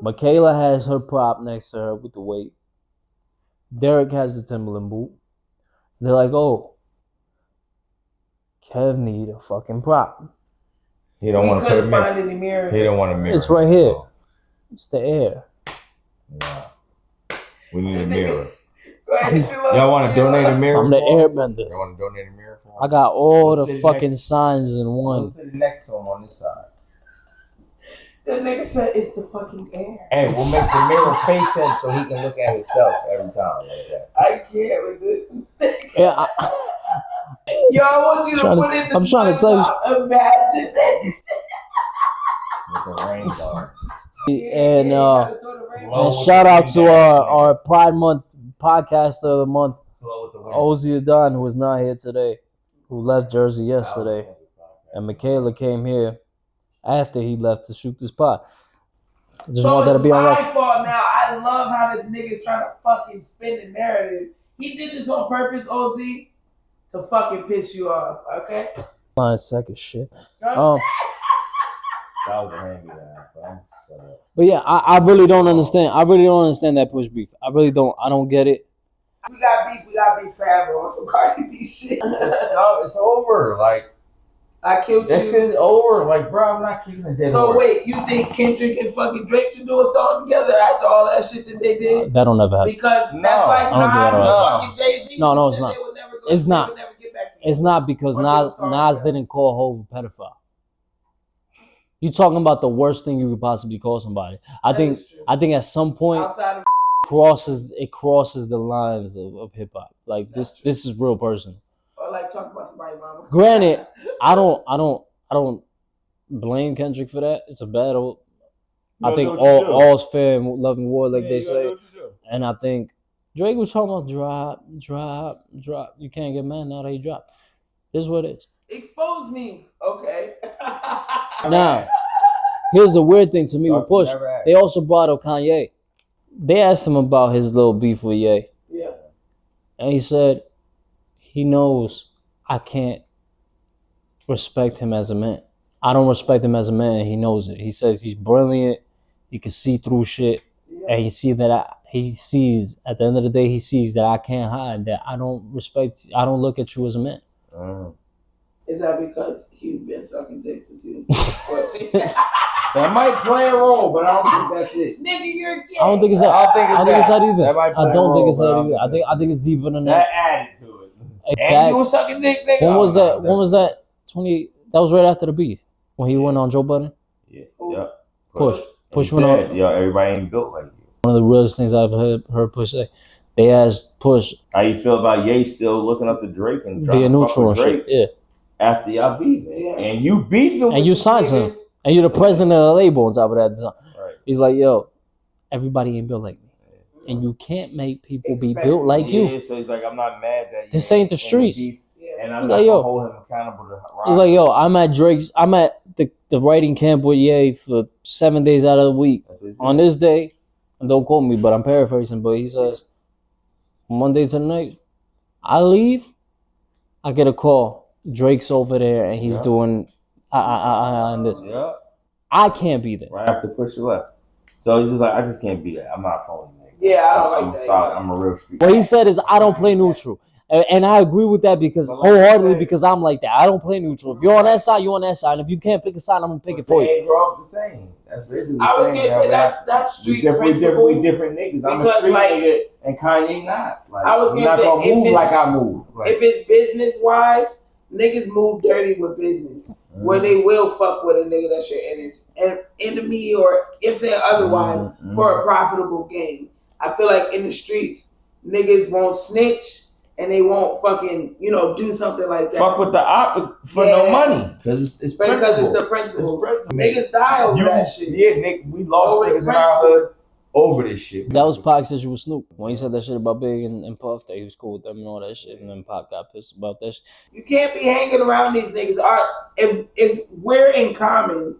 Michaela has her prop next to her with the weight. Derek has the Timberland boot. They're like, oh, Kev need a fucking prop. He don't want to put a mirror. Any mirrors. He don't want a mirror. It's right here. It's the air. Nah. We need a mirror. Y'all want to donate a mirror? I'm the airbender. Y'all want to donate a mirror for him? I got all the fucking signs in one. We'll sit next to him on this side. The nigga said it's the fucking air. Hey, we'll make the mirror face him so he can look at himself every time like that. I can't with this nigga. Yeah, Yo, I want you to put in the I'm trying to tell you. Imagine it. With the rainbow. And shout out to our Pride Month podcaster of the month, Ozzy Adon, who was not here today, who left Jersey yesterday, and Michaela came here after he left to shoot this pot. Just want that to be on record. So it's my fault now. I love how this nigga's trying to fucking spin the narrative. He did this on purpose, OZ, to fucking piss you off, okay? Line second shit. That was a handy guy. But yeah, I really don't understand. I really don't understand that Push beef. I really don't. I don't get it. We got beef forever on some Cardi B shit. No, it's over. Like, I killed that you. shit is over. Like, bro, I'm not keeping it dead. So wait, you think Kendrick and fucking Drake should do a song together after all that shit that they did? That don't ever happen. Because that's like Nas and fucking Jay-Z. No, it's not. It's not. It's not because Nas didn't call Hov a pedophile. You talking about the worst thing you could possibly call somebody. I think at some point crosses the lines of hip hop. Like this is real personal. Or like talking about somebody mama. Granted, I don't blame Kendrick for that. It's a battle. I think all's fair in love and war, like they say. And I think Drake was talking about drop. You can't get mad now that he dropped. This is what it is. Expose me. Okay. Now, here's the weird thing to me with Push. They also brought up Kanye. They asked him about his little beef with Ye. Yeah. And he said he knows I can't respect him as a man. I don't respect him as a man. He knows it. He says he's brilliant. He can see through shit. Yeah. And he sees at the end of the day, he sees that I can't hide, that I don't look at you as a man. Is that because you've been sucking dick since you was 14? That might play a role, but I don't think that's it. Nigga, you're gay. I don't think it's that. I don't think it's that either. I don't think it's that either. I think it's deeper than that. That added to it. And you was sucking dick, nigga. When was that? 28. That was right after the beef when he went on Joe Budden. Yeah. Yep. Push went on. Yo, everybody ain't built like you. One of the realest things I've heard Push say. They asked Push, how you feel about Ye still looking up to Drake and being neutral and shit? Yeah. After y'all beef, and you beefing, and you signed him, and you're the president of the label on top of that. Right. He's like, yo, everybody ain't built like me, and you can't make people be built like you. So he's like, I'm not mad that this ain't the streets, and I'm not gonna hold him accountable to. He's like, yo, I'm at the writing camp with Ye for 7 days out of the week. On this day, and don't quote me, but I'm paraphrasing, but he says, Monday to night, I leave, I get a call. Drake's over there and he's doing and this. Yeah. I can't be there. Right after Pusha left. So he's just like, I just can't be there. I'm not following that. Yeah, I don't like that. Solid. I'm a real street. What he said is, I don't play neutral. And I agree with that because wholeheartedly, because I'm like that. I don't play neutral. If you're on that side, you're on that side. And if you can't pick a side, I'm gonna pick it for you. They ain't grow up the same. That's basically I was gonna say that's street principle. We different niggas. I'm a street nigga and Kanye not. Like, I was gonna say move like I move. Like, if it's business wise, niggas move dirty with business, where they will fuck with a nigga that's your enemy or if they're otherwise for a profitable gain. I feel like in the streets, niggas won't snitch and they won't fucking, do something like that. Fuck with the op for no money. Because it's the principle. Niggas die over that shit. Yeah, Nick, we lost niggas in our hood over this shit. That was Pac's issue with Snoop. When he said that shit about Big and Puff, that he was cool with them and all that shit, and then Pac got pissed about that shit. You can't be hanging around these niggas. If we're in common,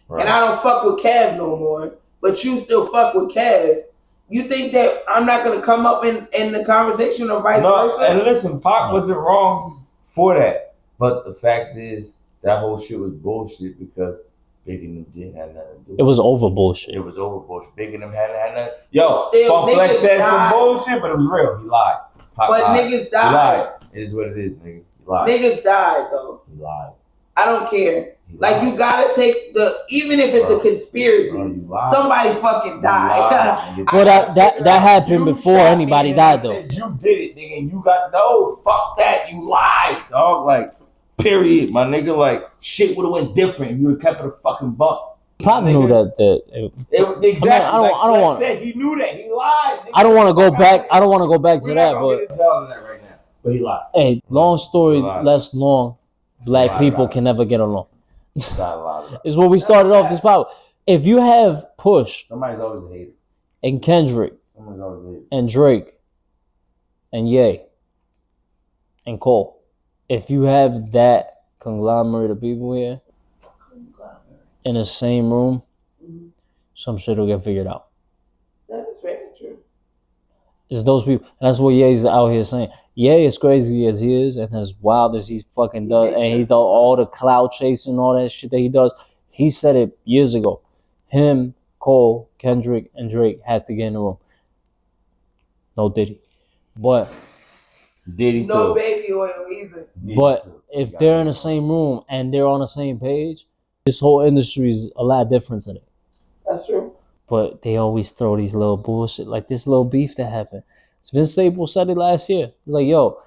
and I don't fuck with Kev no more, but you still fuck with Kev, you think that I'm not going to come up in the conversation or vice versa? And listen, Pac wasn't wrong for that. But the fact is, that whole shit was bullshit because Big and them didn't have nothing to do with it. It was over bullshit. It was over bullshit. Big and them hadn't had nothing. Yo, Funk Flex said some bullshit, but it was real. He lied. Pac but lied. Niggas died. He lied. It is what it is, nigga. He lied. Niggas died, though. He lied. I don't care. Like, you gotta take even if it's a conspiracy, somebody fucking died. Well, that happened before anybody died, though. You did it, nigga, and you got, no, fuck that, you lied, dog, like, period, my nigga, like, shit would've went different if you would've kept it a fucking buck. Pac knew that. Exactly. I don't want. He knew that. He lied. Nigga. I don't want to go back. I don't want to go back to that, but. Get into that right now. But he lied. Hey, long story less long. Black people can never get along. It's what we started off this podcast. If you have Push, somebody's always a hater, and Kendrick, somebody's always a hater, and Drake, and Ye, and Cole, if you have that conglomerate of people here in the same room, some shit will get figured out. That is very true. It's those people, and that's what Ye's out here saying. Ye, as crazy as he is, and as wild as he fucking does, and he does all the cloud chasing, all that shit that he does. He said it years ago. Him, Cole, Kendrick, and Drake had to get in the room. No Diddy, but Diddy no too. baby oil either. But if they're in the same room and they're on the same page, this whole industry is a lot different in it. That's true. But they always throw these little bullshit, like this little beef that happened. Vince Staples said it last year. He's like, yo,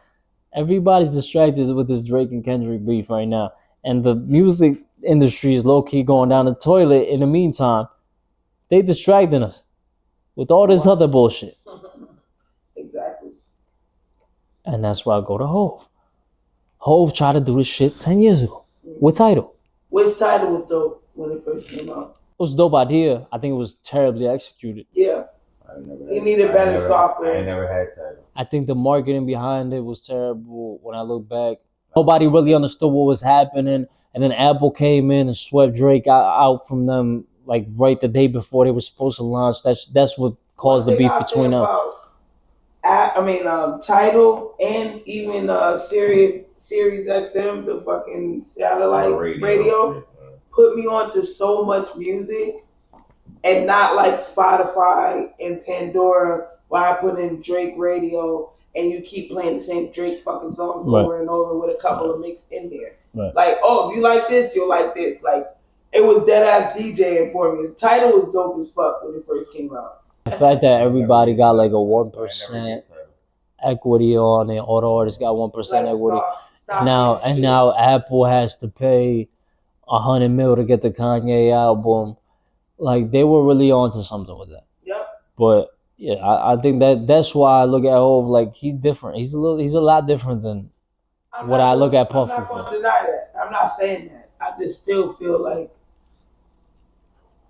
everybody's distracted with this Drake and Kendrick beef right now. And the music industry is low-key going down the toilet. In the meantime, they distracting us with all this other bullshit. Exactly. And that's why I go to Hove. Hove tried to do this shit 10 years ago with Tidal. Which title was dope when it first came out? It was a dope idea. I think it was terribly executed. Yeah. He needed better software. I never had Tidal. I think the marketing behind it was terrible when I look back. Nobody really understood what was happening. And then Apple came in and swept Drake out from them like right the day before they were supposed to launch. That's what caused the beef between them. Tidal and even Sirius XM, the fucking satellite radio, put me onto so much music, and not like Spotify and Pandora, where I put in Drake radio and you keep playing the same Drake fucking songs over and over with a couple of mix in there. Right. Like, oh, if you like this, you'll like this. Like, it was dead ass DJing for me. The Tidal was dope as fuck when it first came out. The fact that everybody got like a 1% equity on it, all the artists got 1% equity. Now Apple has to pay $100 million to get the Kanye album. Like, they were really onto something with that. Yep. But yeah, I think that's why I look at Hov like he's different. He's a lot different than what I look at Puff. I'm not going to deny that. I'm not saying that. I just still feel like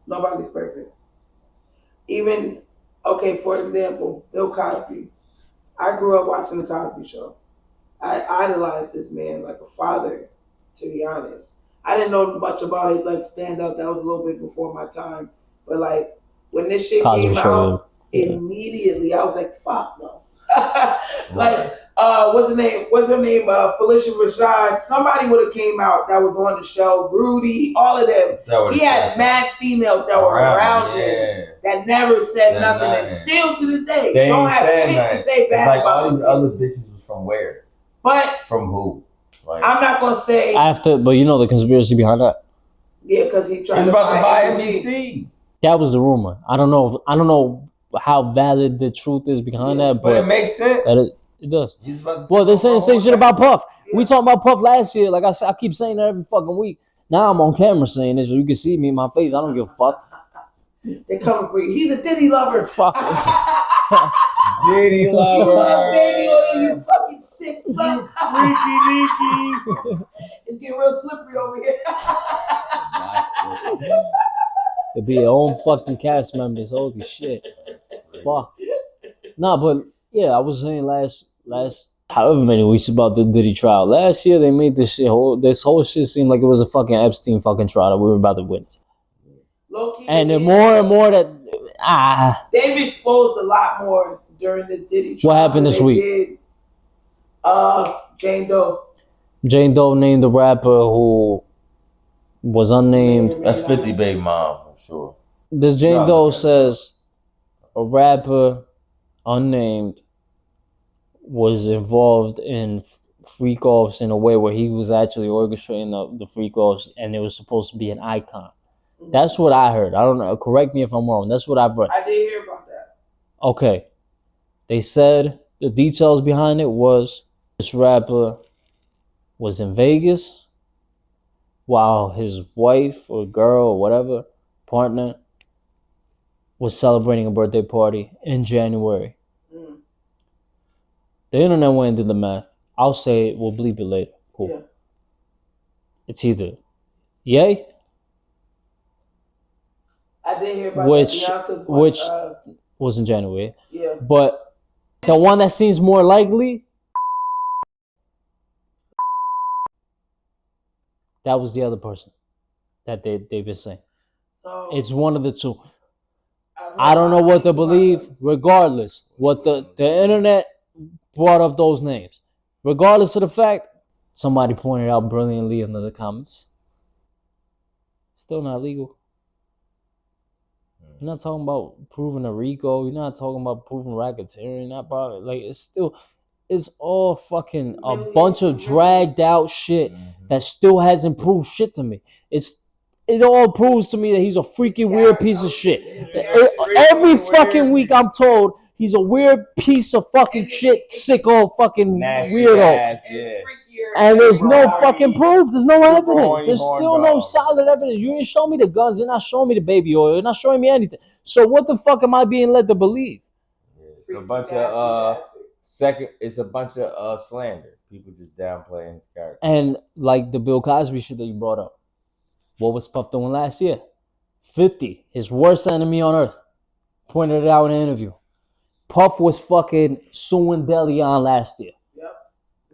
nobody's perfect. Even, okay, for example, Bill Cosby. I grew up watching The Cosby Show. I idolized this man like a father, to be honest. I didn't know much about his like stand-up. That was a little bit before my time. But like, when this shit came out, immediately I was like, fuck no. Like, what's her name? Felicia Rashad. Somebody would have came out that was on the show. Rudy, all of them. He had mad females that were around him that never said nothing. And still to this day, they don't have shit to say bad about all these other bitches was from where? But from who? Like, I'm not gonna say but you know the conspiracy behind that. Yeah, because he tried to buy NBC. That was the rumor. I don't know how valid the truth is behind that, but it makes sense. It does. Well, they're saying the same shit about Puff. Yeah. We talked about Puff last year. Like I said, I keep saying that every fucking week. Now I'm on camera saying this, so you can see me in my face. I don't give a fuck. They're coming for you. He's a Diddy lover. Fuck. Diddy lover. Baby oil, you fucking sick fuck. Freaky Nicki. It's getting real slippery over here. It'd be your own fucking cast members. Holy shit. Fuck. Nah, but yeah, I was saying last however many weeks about the Diddy trial. Last year they made this whole shit seem like it was a fucking Epstein fucking trial that we were about to witness. And the more and more that they've exposed a lot more during this Diddy trial. What happened this week? Jane Doe. Jane Doe named the rapper who was unnamed. That's 50 baby mom, I'm sure. This Jane Doe says a rapper unnamed was involved in freak offs in a way where he was actually orchestrating the freak offs, and it was supposed to be an icon. That's what I heard. I don't know. Correct me if I'm wrong. That's what I've read. I did hear about that. Okay. They said the details behind it was this rapper was in Vegas while his wife or girl or whatever, partner, was celebrating a birthday party in January. The internet went and did the math. I'll say it. We'll bleep it later. Cool. Yeah. It's either yay. I did hear about that. Which was in January. Yeah. But the one that seems more likely, that was the other person that they've been saying. So it's one of the two. I don't know what to believe. Regardless, what the internet brought up those names. Regardless of the fact, somebody pointed out brilliantly in the comments. Still not legal. You're not talking about proving a RICO. You're not talking about proving racketeering. Not probably like it's it's all fucking a bunch of dragged out shit that still hasn't proved shit to me. It all proves to me that he's a freaking weird piece of shit. Every fucking week I'm told he's a weird piece of fucking shit, sicko fucking weirdo. And there's no fucking proof. There's no evidence. There's still no solid evidence. You ain't showing me the guns. You're not showing me the baby oil. You're not showing me anything. So what the fuck am I being led to believe? It's a bunch of slander. People just downplaying his character. And like the Bill Cosby shit that you brought up. What was Puff doing last year? 50, his worst enemy on earth, pointed it out in an interview. Puff was fucking suing Deleon last year. Yep.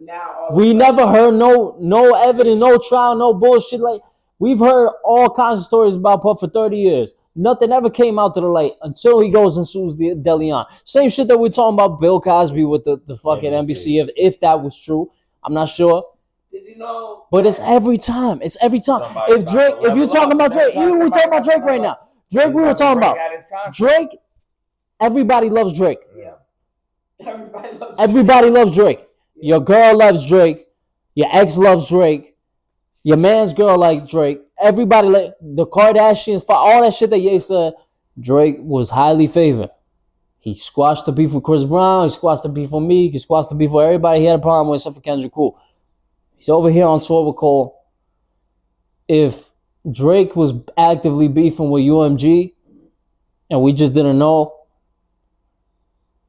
Now we never heard no evidence, no trial, no bullshit. Like we've heard all kinds of stories about Puff for 30 years. Nothing ever came out to the light until he goes and sues Deleon. Same shit that we're talking about Bill Cosby with the fucking NBC. If that was true, I'm not sure. Did you know? But it's every time. If you're talking about Drake, we're talking about Drake right now. Drake, we were talking about Drake. Everybody loves Drake. Yeah. Everybody loves Drake. Your girl loves Drake. Your ex loves Drake. Your man's girl likes Drake. Everybody like the Kardashians. For all that shit that Ye said, Drake was highly favored. He squashed the beef with Chris Brown. He squashed the beef with Meek. He squashed the beef with everybody he had a problem with except for Kendrick Lamar. He's over here on tour with Cole. If Drake was actively beefing with UMG and we just didn't know,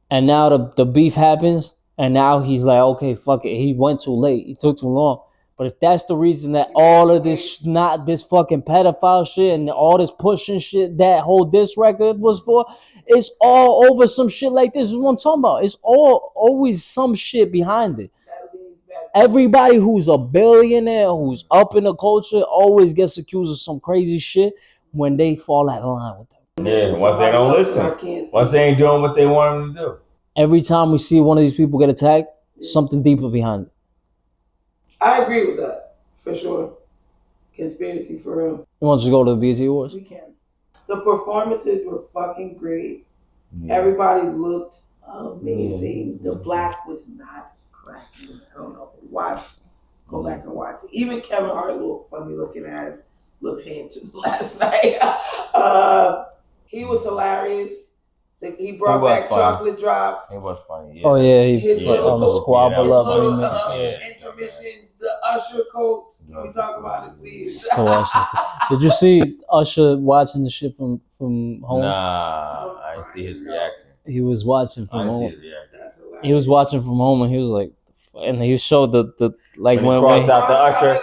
and now the beef happens, and now he's like, okay, fuck it. He went too late. He took too long. But if that's the reason that all of this, not this fucking pedophile shit and all this pushing shit, that whole diss record was for, it's all over some shit like this. This is what I'm talking about. It's always some shit behind it. Everybody who's a billionaire, who's up in the culture, always gets accused of some crazy shit when they fall out of line with them. Yeah, once they don't listen. Once they ain't doing what they want them to do. Every time we see one of these people get attacked, something deeper behind it. I agree with that, for sure. Conspiracy for real. You want to just go to the BET Awards? We can. The performances were fucking great. Yeah. Everybody looked amazing. Yeah. The black was not cracking. I don't know if you watched. Go back and watch it. Even Kevin Hart looked funny looking ass. Looked handsome last night. He was hilarious. He brought back Chocolate Drop. It was funny. Yeah. Oh yeah, he on the squabble up intermission. The Usher quote. Can we talk about it, please? Did you see Usher watching the shit from home? Nah, I didn't see his reaction. He was watching from home. He was watching from home, and he was like, and he showed the like when crossed out the Usher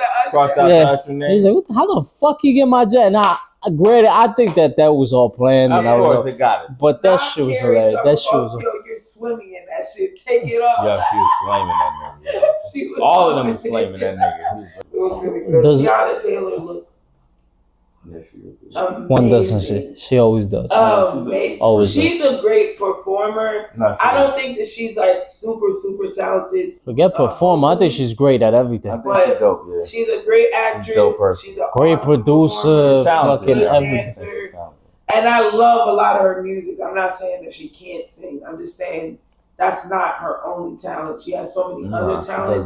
name. He's like, how the fuck you get my jet? Now, granted, I think that was all planned. Of course, it got it. But that shit was hilarious. That shit was. Yo, you're swimming in that shit. Take it off. Yo, she was flaming that nigga. Yeah. All of them was flaming that nigga. It was really good. Tiana Taylor looked. Yeah, she was. One doesn't she? She always does. Always. She's a great performer. I don't think that she's like super talented. Forget performer. I think she's great at everything. I think she's dope. Yeah. She's a great actress. She's a great producer. Fucking everything. And I love a lot of her music. I'm not saying that she can't sing. I'm just saying that's not her only talent. She has so many other talents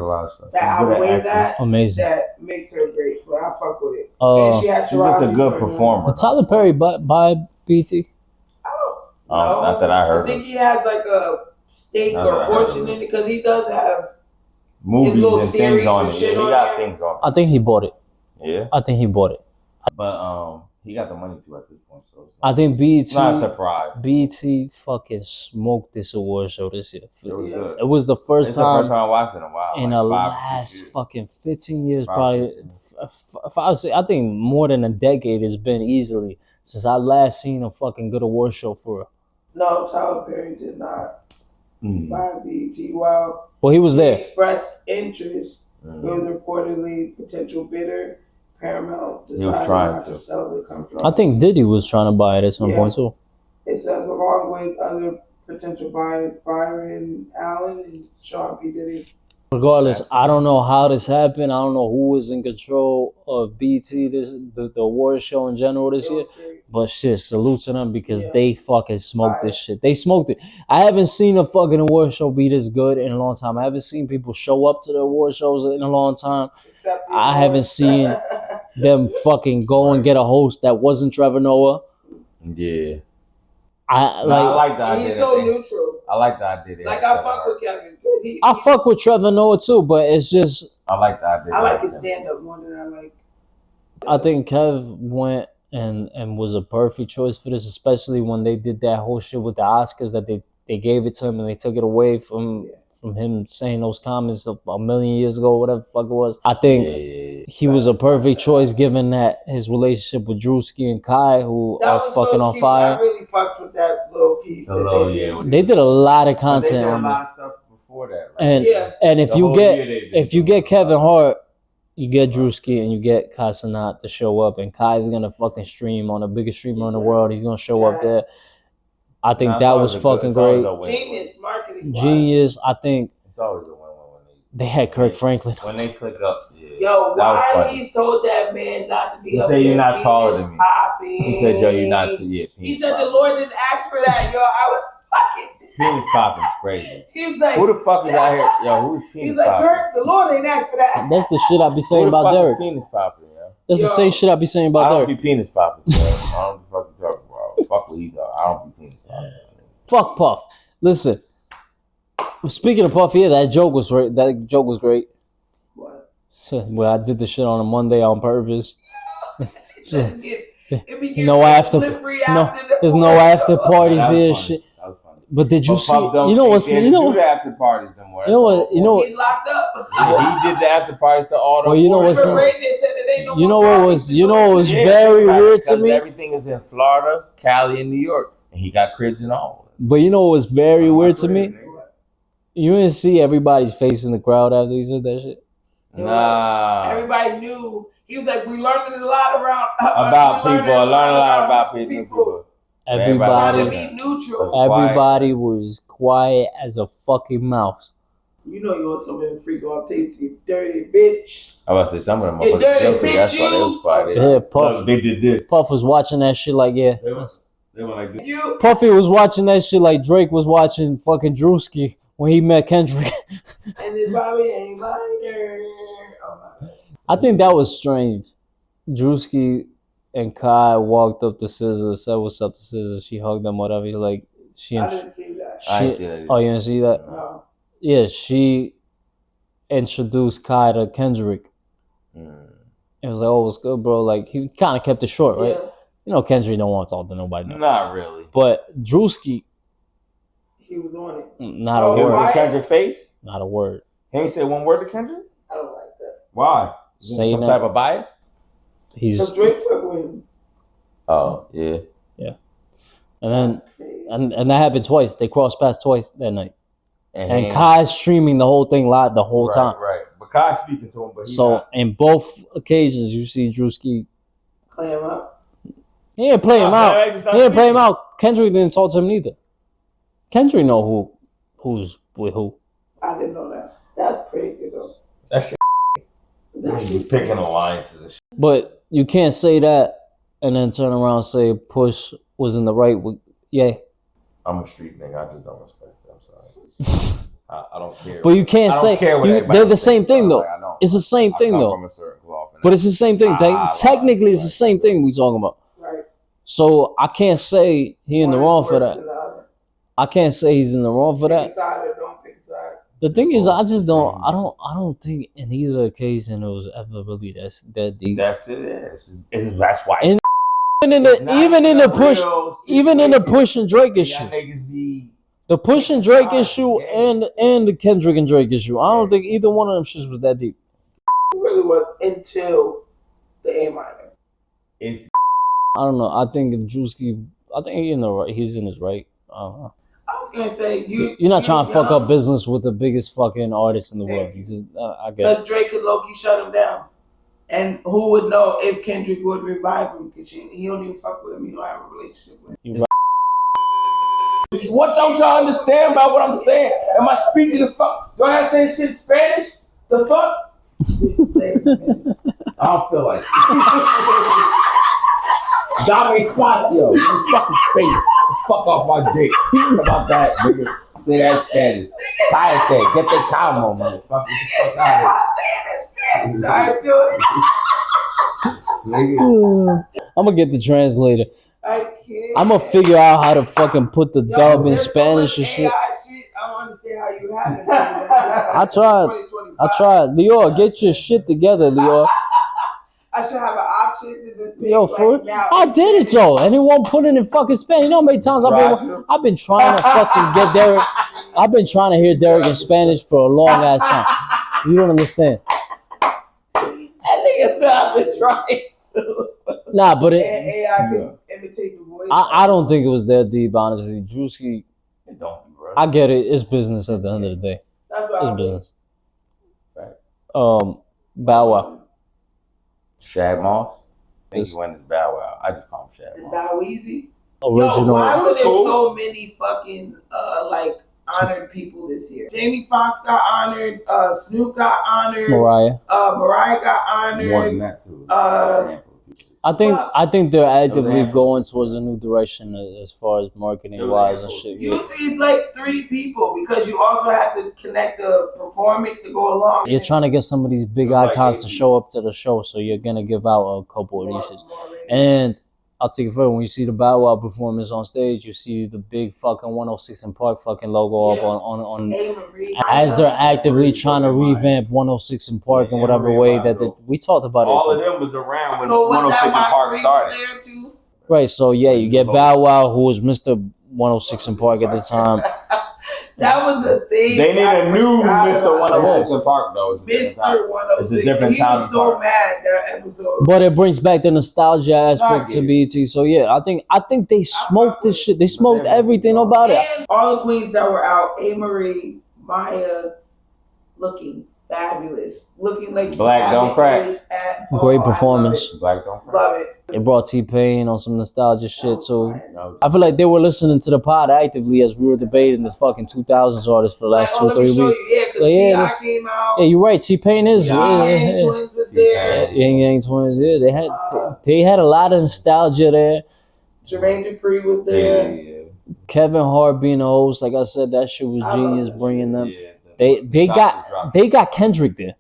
that outweigh that. Amazing. That makes her great. But I fuck with it. And she's just a good performer. Did Tyler Perry buy BT? Not that I heard. I think he has like a stake or portion in it because he does have movies and things on it. Yeah, he got things on it. I think he bought it. Yeah. I think he bought it. But he got the money to at this point, so I think BET. Not surprised. BET fucking smoked this award show this year. It was good. It was the first time. The first time I watched it in a while. In the last fucking 15 years, probably. I think more than a decade has been easily since I last seen a fucking good award show for real. No, Tyler Perry did not buy BET. Well, he was there. He expressed interest. It was reportedly potential bidder. Paramount decided not to sell the company. I think Diddy was trying to buy it at some point too. It says along with other potential buyers, Byron Allen and Sean P. Diddy. Regardless, I don't know how this happened. I don't know who was in control of BT, the award show in general this year. But shit, salute to them because they fucking smoked this shit. They smoked it. I haven't seen a fucking award show be this good in a long time. I haven't seen people show up to the award shows in a long time. I haven't seen them fucking go and get a host that wasn't Trevor Noah. Yeah. I like the idea. He's so neutral. I like the idea. Like I fuck with Kevin. I fuck with Trevor Noah too, but it's just I like the idea. I like his stand up more than I like. I think Kev went and was a perfect choice for this, especially when they did that whole shit with the Oscars that they gave it to him and they took it away from him saying those comments a million years ago, whatever the fuck it was. I think he was a perfect choice given that his relationship with Drewski and Kai, who are fucking on fire. I really fucked with that little piece. They did a lot of content. They did a lot of stuff before that. Right? And if you get Kevin Hart, you get Drewski and you get Kai Cenat to show up, and Kai's gonna fucking stream on the biggest streamer in the world. He's gonna show up there. I think that was fucking great. Genius marketing. Genius. I think it's always a win-win when they had Kirk Franklin. When they click up. Yeah. Yo, why he told that man not to be up there? He said you're not taller than me. Popping. He said, yo, you're not too yet. He said the Lord didn't ask for that, yo. I was fucking. Penis popping's crazy. He was like, who the fuck is out here? Yo, who's penis popping? He's like, Kirk, the Lord ain't asked for that. That's the shit I be saying about Derek. Who the fuck is penis popping, yo? That's the same shit I be saying about Derek. I don't be penis popping, so I don't be fucking talking about. Fuck what he's I don't be penis popping. Fuck Puff. Listen, speaking of Puff, yeah, that joke was great. That joke was great. What? Well, I did the shit on a Monday on purpose. No after there's no after parties here. Shit. But did you see? You know what's? You know the after parties no more. You know what? You know what? He's locked up. He did the after parties to all the. Well, you know what's? You know what was? You know what was very weird to me? Everything is in Florida, Cali, and New York, and he got cribs and all. But you know what was very weird to me? You didn't see everybody's face in the crowd after he said that shit. Nah. Everybody knew. He was like, we learned a lot about people. Learn a lot about people. Everybody was quiet as a fucking mouse. You know you want some of them freak off tapes, you dirty bitch. I was about to say some of them motherfuckers guilty. That's why they was quiet. Yeah, Puff. They did this. Puff was watching that shit like They were like this. Puffy was watching that shit like Drake was watching fucking Drewski when he met Kendrick. And his Bobby ain't minor. I think that was strange. Drewski and Kai walked up to Scissors, said what's up to Scissors. She hugged them, whatever. He's like, I didn't see that. I didn't see that either. Oh, you didn't see that? No. Yeah, she introduced Kai to Kendrick. It was like, oh, what's good, bro? Like, he kind of kept it short, right? Yeah. You know, Kendrick don't want to talk to nobody. Not really. But Drewski, he was on it. Not a word. Was it Kendrick's face? Not a word. He ain't said one word to Kendrick? I don't like that. Why? Saying some type of bias? Because Drake fuck with him. Oh, yeah. Yeah. And then and that happened twice. They crossed paths twice that night. And Kai's streaming the whole thing live the whole time. Right. But Kai's speaking to him, but in both occasions you see Drewski play him out. He didn't play him out. He didn't play him out. Kendrick didn't talk to him neither. Kendrick know who's with who. I didn't know that. That's crazy though. That shit. He's picking alliances and shit. But you can't say that and then turn around and say Push was in the right with Ye. I'm a street nigga. I just don't respect it. I'm sorry. I don't care. But you can't say they're the same thing though. It's the same thing though. From a certain cloth, but it's the same thing. Technically, it's the same thing we talking about. Right. So I can't say he in the wrong for that. I can't say he's in the wrong for that. The thing is, I just don't. I don't think in either occasion it was ever really that deep. That's it. That's why. Even in the Push and Drake issue, the Push and Drake issue and the Kendrick and Drake issue, I don't think either one of them shits was that deep. It really was until the A minor. I don't know. I think if Drewski, I think he's in his right. I was gonna say you're not trying to fuck up business with the biggest fucking artist in the world. You just, I guess. Because Drake could low-key shut him down, and who would know if Kendrick would revive him? Because he don't even fuck with him. He don't have a relationship with him. What don't y'all understand about what I'm saying? Am I speaking the fuck? Do I have to say shit in Spanish? The fuck? I don't feel like it. Dame espacio. Fucking space. Fuck off my dick. How about that, nigga? Say that in Spanish. Cállate. Get the calmo, motherfucker. I'm gonna get the translator. I can't. I'm gonna figure out how to fucking put the dub in Spanish and shit. I don't understand how you have it. I tried. Lior, get your shit together, Lior. I should have an option to just pick Yo, now. I did it though, and it won't put it in fucking Spanish. You know how many times I've been trying to fucking get Derek. I've been trying to hear Derek in Spanish for a long ass time. You don't understand. That nigga said I've been trying to. Nah, but AI can imitate the voice. I don't think it was that deep, honestly. Drewski, It don't be, bro. I get it. It's business at the end of the day. That's what It's business. Right. Bow Wow. Shag Moss? I think he went as Bow Wow. I just call him Shag Moss. Bow Weezy. Original. Yo, why were there so many fucking honored people this year? Jamie Foxx got honored. Snoop got honored. Mariah. Mariah got honored. More than that too. I think they're actively going towards a new direction as far as marketing wise and shit. Usually it's like 3 people because you also have to connect the performance to go along. You're trying to get some of these big icons to show up to the show, so you're gonna give out a couple of these shits. And I'll take it further. When you see the Bow Wow performance on stage, you see the big fucking 106 in Park fucking logo up on as they're actively trying to revamp 106 in Park in whatever way that we talked about all it. All of them was around when 106 in Park started. Right, so yeah, you get Bow Wow, who was Mr. 106 in Park at the time. That was a thing. They need a new Mr. 106 in Park though. Mr. 106. It's a different time. He was so mad that episode. But it brings back the nostalgia aspect to BT. So yeah, I think they smoked this shit. They smoked everything about it. And all the queens that were out, A-Marie, Maya, looking fabulous. Looking like Black Don't Crack. Great performance. Black Don't Crack. Love it. It brought T-Pain on some nostalgia shit too. I feel like they were listening to the pod actively as we were debating the fucking 2000s artists for the last 2 or 3 weeks. Yeah, because came out. Yeah, you're right. T-Pain is. Yang Twins was there. Yang Twins, yeah. They had a lot of nostalgia there. Jermaine Dupri was there. Yeah. Kevin Hart being the host, like I said, that shit was genius bringing them. Yeah, they got Kendrick there.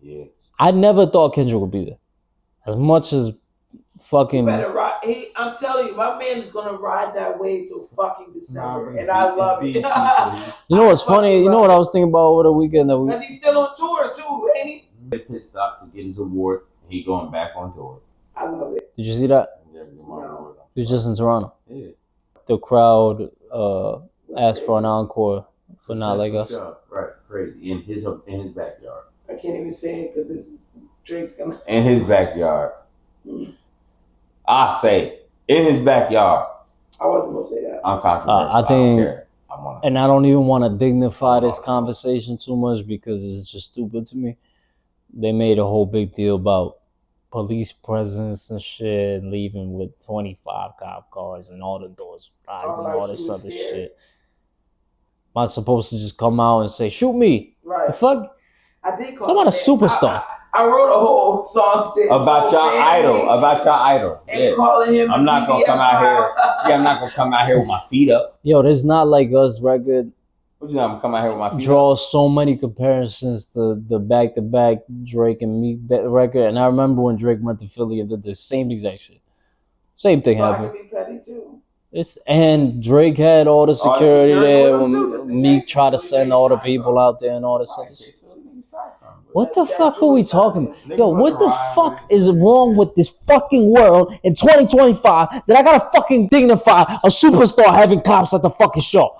Yeah. I never thought Kendrick would be there. As much as fucking. I'm telling you, my man is gonna ride that wave till fucking December, and I love it. You know what's funny? You know what I was thinking about over the weekend? Because he's still on tour too, ain't he? Pit stop to get his award. He going back on tour. I love it. Did you see that? No. He was just in Toronto. Yeah. The crowd asked for an encore for Not Like Us. Right, crazy in his backyard. I can't even say it because this is Drake's gonna. In his backyard. I say in his backyard. I wasn't gonna say that. I'm controversial. I think, and I don't even want to dignify this conversation too much because it's just stupid to me. They made a whole big deal about police presence and shit, leaving with 25 cop cars and all the doors locked and all this other shit. Am I supposed to just come out and say, shoot me? Right. The fuck? I did call Talk about a superstar. I wrote a whole song about your idol. And calling him. I'm not gonna come out here. Yeah, I'm not gonna come out here with my feet up. Yo, this Not Like Us record. What you know? I'm coming out here with my feet draws up. So many comparisons to the back-to-back Drake and Meek record, and I remember when Drake went to Philly and did the same exact shit. Same thing happened. Be petty too. And Drake had all the security there when Meek tried to send all the people out there and all this other shit. What the fuck are we talking about? Yo, what the fuck is wrong with this fucking world in 2025 that I gotta fucking dignify a superstar having cops at the fucking show?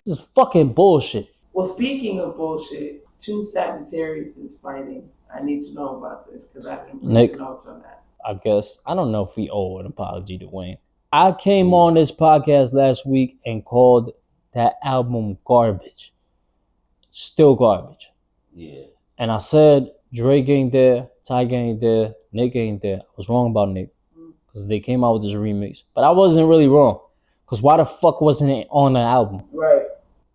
This is fucking bullshit. Well, speaking of bullshit, 2 Sagittarius is fighting. I need to know about this because I didn't put notes on that. I guess. I don't know if we owe an apology to Wayne. I came on this podcast last week and called that album garbage. Still garbage. Yeah. And I said Drake ain't there, Tyga ain't there, Nick ain't there. I was wrong about Nick because they came out with this remix. But I wasn't really wrong Because why the fuck wasn't it on the album? Right.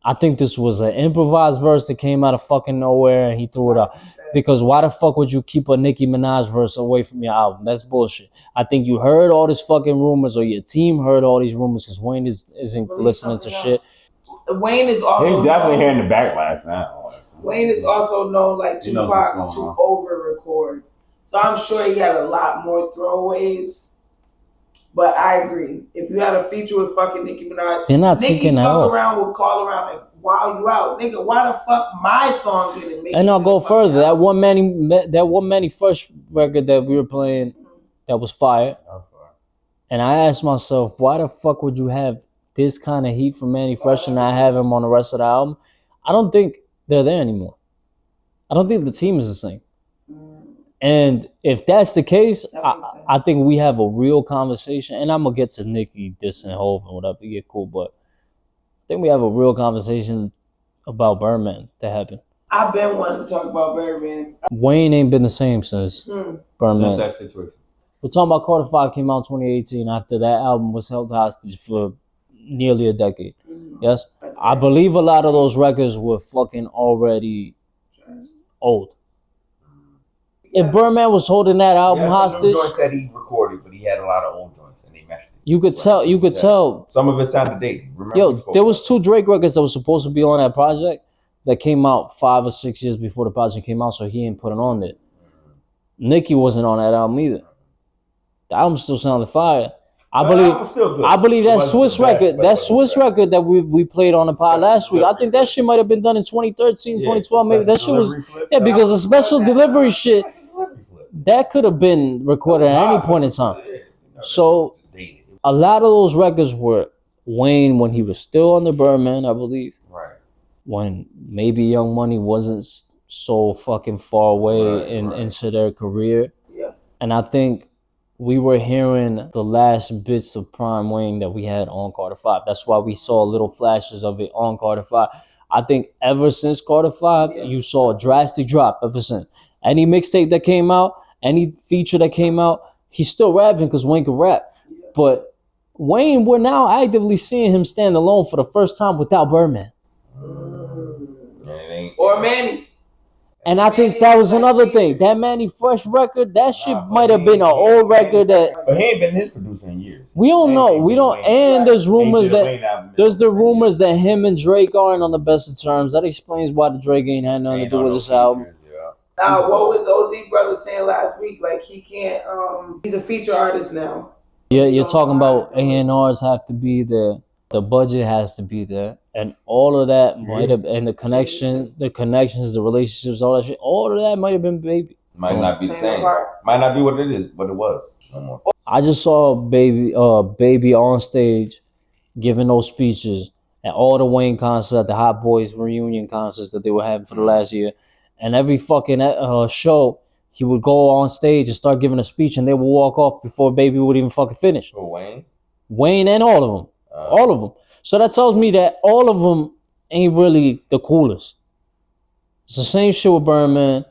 I think this was an improvised verse that came out of fucking nowhere and he threw it up. Because why the fuck would you keep a Nicki Minaj verse away from your album? That's bullshit. I think you heard all these fucking rumors, or your team heard all these rumors, because Wayne isn't listening to shit. Wayne is also He's definitely hearing the backlash now. Wayne is also known like Tupac to over record. So I'm sure he had a lot more throwaways. But I agree. If you had a feature with fucking Nicki Minaj, they're not taking that off. around would call around like, "Wow, you out, nigga? Why the fuck my song didn't make?" And I'll go further. That one Manny Fresh record that we were playing, that was fire. And I asked myself, why the fuck would you have this kind of heat from Manny Fresh and not have him on the rest of the album? I don't think they're there anymore. I don't think the team is the same. And if that's the case, I think we have a real conversation. And I'm going to get to Nicki, this and Hov and whatever. Yeah, cool. But I think we have a real conversation about Birdman that happened. I've been wanting to talk about Birdman. Wayne ain't been the same since Birdman. Since that situation. We're talking about Carter 5 came out in 2018 after that album was held hostage for nearly a decade. Yes? I believe a lot of those records were fucking already old. If Birdman was holding that album hostage, joints that he recorded, but he had a lot of old joints and they meshed it. You could tell. Some of it sounded dated. Remember, yo, there was 2 Drake records that was supposed to be on that project that came out 5 or 6 years before the project came out, so he ain't put it on there. Nicki wasn't on that album either. The album still sounded fire. I believe that Swiss record, record that we played on the pod last week, I think that shit might have been done in 2013, 2012, maybe. That shit was, because the special delivery shit, that could have been recorded at any point in time. So a lot of those records were Wayne when he was still under Birdman, I believe. Right. When maybe Young Money wasn't so fucking far away into their career. Yeah. And I think we were hearing the last bits of Prime Wayne that we had on Carter 5. That's why we saw little flashes of it on Carter 5. I think ever since Carter 5, you saw a drastic drop ever since. Any mixtape that came out, any feature that came out, he's still rapping because Wayne can rap. But Wayne, we're now actively seeing him stand alone for the first time without Birdman. Or Manny. And I think that was another thing. That Manny Fresh record, that shit might have been an old record that. But he ain't been his producer in years. We don't know. We don't. And there's rumors that him and Drake aren't on the best of terms. That explains why the Drake ain't had nothing to do with this album. Now, what was OZ brother saying last week? Like he can't. He's a feature artist now. Yeah, you're talking about A&Rs have to be there. The budget has to be there. And all of that might have, and the connections, the relationships, all that shit, all of that might have been Baby. Might not be the same. Might not be what it is, but it was. No more. I just saw Baby on stage giving those speeches at all the Wayne concerts, at the Hot Boys reunion concerts that they were having for the last year. And every fucking show, he would go on stage and start giving a speech, and they would walk off before Baby would even fucking finish. For Wayne? Wayne and all of them. All of them. So that tells me that all of them ain't really the coolest. It's the same shit with Birdman.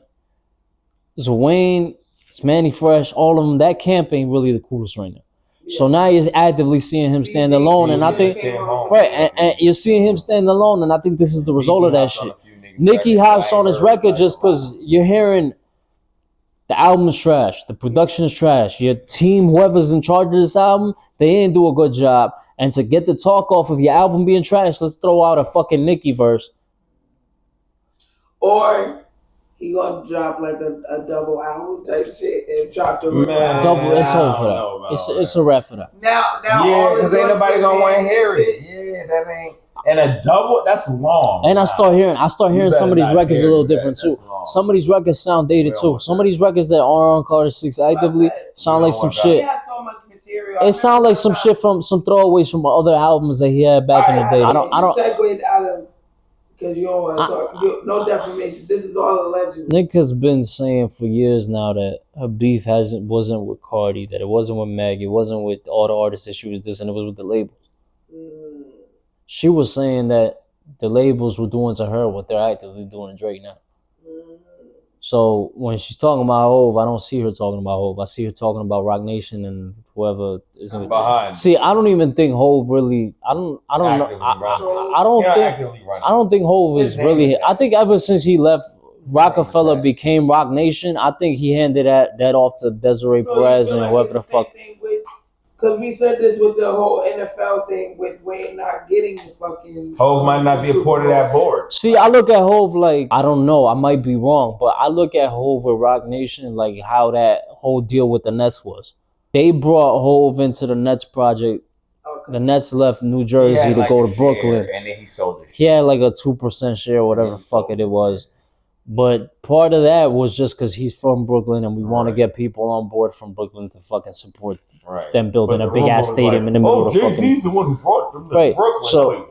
It's Wayne, it's Manny Fresh, all of them. That camp ain't really the coolest right now. Yeah. So now you're actively seeing him stand alone, and I think, and you're seeing him stand alone, and I think this is the result of that shit. Nicki hops on his record just because you're hearing the album is trash, the production is trash, your team, whoever's in charge of this album, they didn't do a good job. And to get the talk off of your album being trash, let's throw out a fucking Nicki verse. Or he gonna drop like a double album type shit and drop the double. It's over for that. It's a rap for that. Now, yeah, because ain't nobody gonna want to hear it. Yeah, that ain't. And a double, that's long. And I start hearing some of these records a little different too. Some of these records sound dated too. Some of these records that are on Carter 6 actively sound like some shit. It sounds like some shit from some throwaways from other albums that he had back in the day. I don't. Segued out of because you don't want to talk. No defamation. This is all alleged. Nick has been saying for years now that her beef wasn't with Cardi, that it wasn't with Maggie, it wasn't with all the artists that she was dissing, it was with the labels. She was saying that the labels were doing to her what they're actively doing to Drake now. So when she's talking about Hov, I don't see her talking about Hov. I see her talking about Rock Nation and whoever is behind. See, I don't even think Hov really. I don't know. I don't think Hov is really. I think ever since he left Rockefeller became Rock Nation, I think he handed that off to Desiree Perez and whoever the fuck. Because we said this with the whole NFL thing with Wayne not getting the fucking... Hov might not be a part of that board. See, I look at Hov like, I don't know, I might be wrong, but I look at Hov with Rock Nation like how that whole deal with the Nets was. They brought Hov into the Nets project. Okay. The Nets left New Jersey to go to Brooklyn. And then he sold it. He had like a 2% share or whatever the fuck it was. But part of that was just because he's from Brooklyn and we want to get people on board from Brooklyn to fucking support them building a big ass stadium in the middle of the fucking... Jay-Z's the one who brought them to Brooklyn. So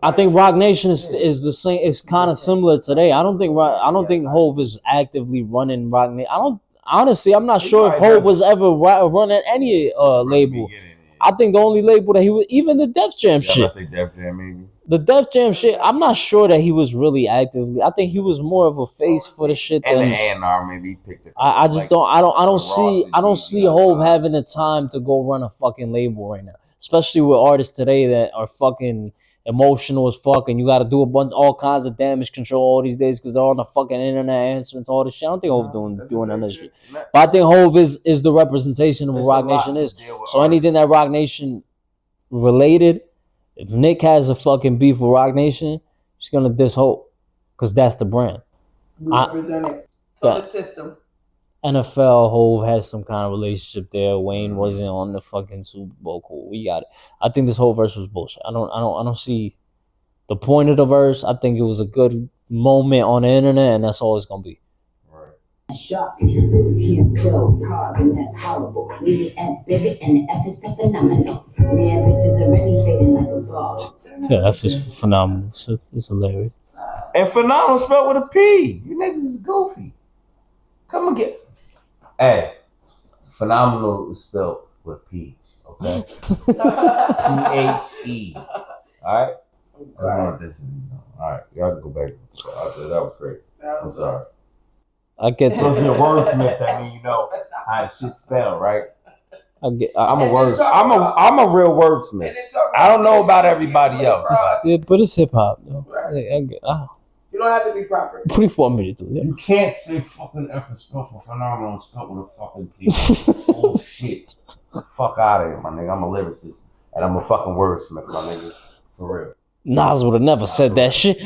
I think Rock Nation is the same. It's kind of similar today. I don't think Hov is actively running Rock Nation. I'm not sure if Hov was ever running any label. I think the only label that he was, even the Def Jam shit. I say Def Jam maybe. The Def Jam shit, I'm not sure that he was really actively. I think he was more of a face for the shit and than the A&R maybe picked it. I just don't see Hov having the time to go run a fucking label right now, especially with artists today that are fucking emotional as fuck, and you got to do all kinds of damage control all these days because they're on the fucking internet answering to all this shit. I don't think Hov doing none of this shit, but I think Hov is the representation of what Rock Nation is. So anything that Rock Nation related. If Nick has a fucking beef with Rock Nation, she's gonna diss Hov, because that's the brand. Representing the system. NFL, Hov has some kind of relationship there. Wayne wasn't on the fucking Super Bowl. Cool, we got it. I think this whole verse was bullshit. I don't see the point of the verse. I think it was a good moment on the internet, and that's all it's gonna be. Sharp, can't kill, hard, and that's horrible. We the F, baby, and the F is the phenomenal. Man, bitches are really fading like a ball. The F is phenomenal. It's hilarious. And phenomenal spelled with a P. You niggas is goofy. Come and get. Hey, phenomenal is spelled with a P. Okay. P-H-E. All right. All right. Y'all can go back. That was great. I'm sorry. I get so if you're a wordsmith, that means you know how the shit spelled, right? I'm a real wordsmith. I don't know about everybody else. But it's hip hop, though. You don't have to be proper. What do you want me to do? Yeah. You can't say fucking F and spell for phenomenal and spell with a fucking P. Bullshit. Fuck out of here, my nigga. I'm a lyricist and I'm a fucking wordsmith, my nigga. For real. Nas would have never said that shit.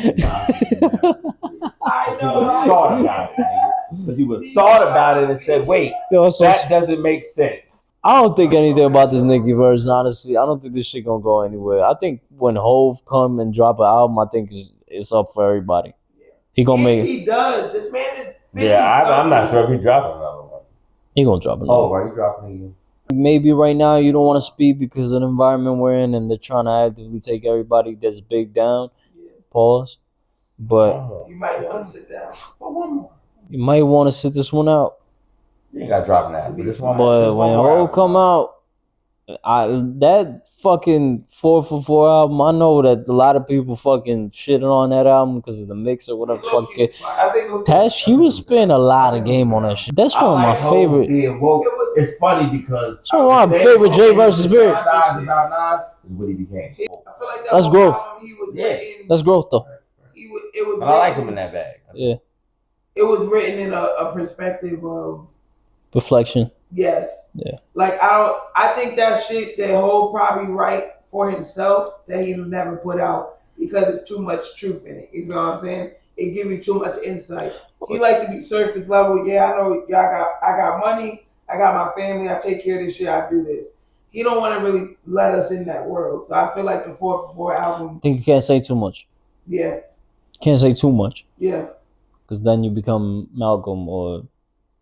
I know. Because he would have thought about it and said, wait, that doesn't make sense. I don't think anything about this Nicki verse, honestly. I don't think this shit gonna go anywhere. I think when Hov come and drop an album, I think it's up for everybody. He gonna make it. He does. This man is... I'm not sure if he dropping another one. He gonna drop another one. Are you dropping again? Maybe right now you don't want to speak because of the environment we're in and they're trying to actively take everybody that's big down. Yeah. Pause. But... You might want to sit down. But one more. You might want to sit this one out. You ain't got to drop that. But when Hov come out, that fucking 4for4 album, I know that a lot of people fucking shitting on that album because of the mix or whatever the fuck. Tash, he was spending a lot of game on that shit. That's one of my favorite. It's funny because it's one of my favorite J versus Beard. What he became. That's growth. That's growth though. I like him in that bag. Yeah. It was written in a perspective of reflection. Yes. Yeah. Like I think that shit that Hov probably write for himself that he'll never put out because it's too much truth in it. You know what I'm saying? It give you too much insight. He like to be surface level. Yeah, I know. Yeah, I got money. I got my family. I take care of this shit. I do this. He don't want to really let us in that world. So I feel like the 4for4 album. I think you can't say too much. Yeah. Can't say too much. Yeah. Because then you become Malcolm or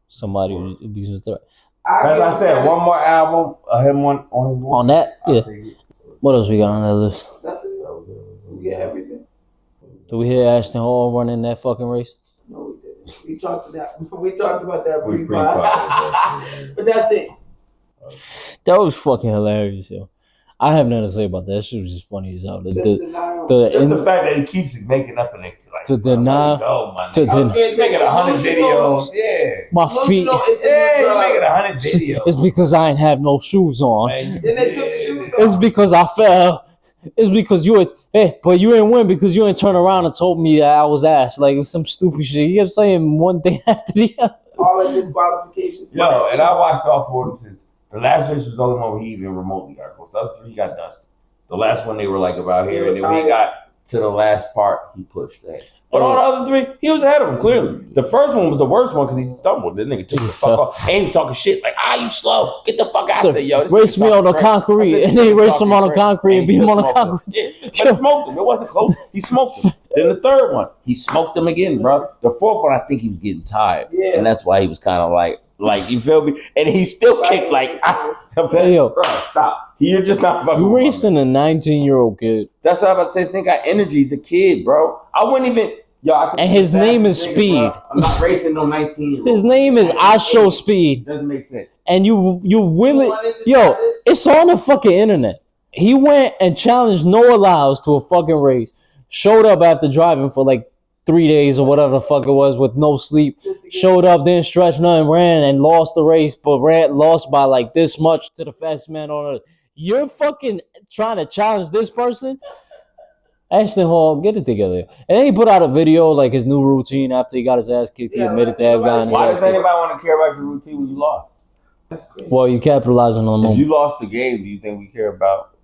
somebody who becomes threat. As I said, one more album, him on his one. On that? Yeah. What else we got on that list? That's it. Yeah, everything. Do we hear Ashton Hall running that fucking race? No, we didn't. We talked about that pre-pod. But that's it. That was fucking hilarious, yo. I have nothing to say about that. That shit was just funny as hell. Just the fact that he keeps making up an extra, like, to deny, he's making 100 videos. Yeah, my feet. He's making 100 videos. It's because I ain't have no shoes on. Then they took the shoes off. It's because I fell. It's because you would, but you didn't win because you didn't turn around and told me that I was ass. Like, it was some stupid shit. You kept saying one thing after the other. All of disqualifications. Yo, and I watched all 4 of them since the last race was the only one where he even remotely got close. The other 3 he got dusted. The last one they were like about here, and then when he got to the last part, he pushed that. But all the other 3, he was ahead of him, clearly. The first one was the worst one because he stumbled. This nigga took the fuck off. And he was talking shit like, you slow. Get the fuck out. I said, yo, this race me on the concrete. And then he raced him on the concrete and beat him on the concrete. Yeah, but he smoked him. It wasn't close. He smoked him. Then the third one, he smoked him again, bro. The fourth one, I think he was getting tired. Yeah. And that's why he was kind of like, you feel me? And he still kicked like, yo, bro, stop. You're just not fucking. You racing a 19-year-old kid. That's what I'm about to say. This nigga got energy. He's a kid, bro. I wouldn't even. Yo, and his name is Speed. Bro. I'm not racing no 19-year-old. His name is iShowSpeed. Doesn't make sense. And you willing, yo, it's on the fucking internet. He went and challenged Noah Lyles to a fucking race. Showed up after driving for like 3 days or whatever the fuck it was with no sleep. Showed up, didn't stretch nothing, ran and lost the race, but lost by like this much to the fastest man on earth. You're fucking trying to challenge this person? Ashton Hall, get it together. And then he put out a video, like his new routine after he got his ass kicked. He admitted to have gotten his ass kicked. Why does anybody want to care about your routine when you lost? Well, you capitalizing on the moment. If you lost the game, do you think we care about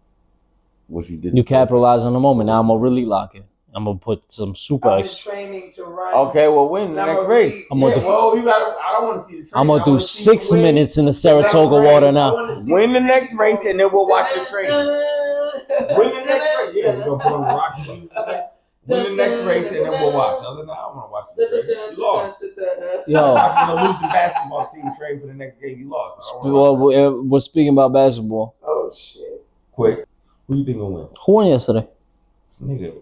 what you did? You capitalize on the moment. Now I'm going to really lock it. I'm going to put some super ice. Training to run. Okay, well, win the next race. I don't want to see the training. I'm going to do 6 minutes in the Saratoga water now. Win the next race and then we'll watch your training. Win the next race. Yeah, we're going to put on the rock shoes. Win the next race and then we'll watch. Other than that, I want to watch the training. You lost. Yo. Watching the losing basketball team train for the next game, you lost. Well, we're speaking about basketball. Oh, shit. Quick. Who you think will win? Who won yesterday? Nigga.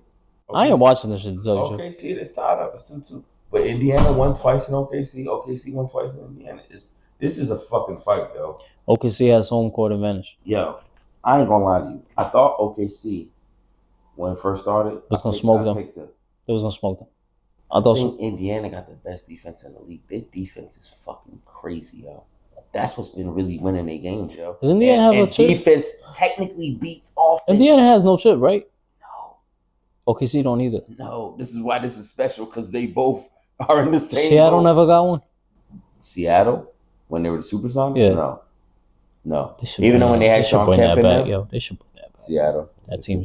I ain't watching this shit. OKC, it's tied up. It's 2-2. But Indiana won twice in OKC. OKC won twice in Indiana. This is a fucking fight, though. OKC has home court advantage. Yo, I ain't gonna lie to you. I thought OKC, when it first started, was gonna smoke them. It was gonna smoke them. I think Indiana got the best defense in the league. Their defense is fucking crazy, yo. That's what's been really winning their games, yo. Does Indiana have a chip? Defense technically beats offense. Indiana has no chip, right? OKC don't either. No, this is why this is special because they both are in the same. Seattle never got one. Seattle, when they were the Supersonics, yeah. No. Even though when they had Sean Kemp in them, yo, they should put that back. Seattle, that team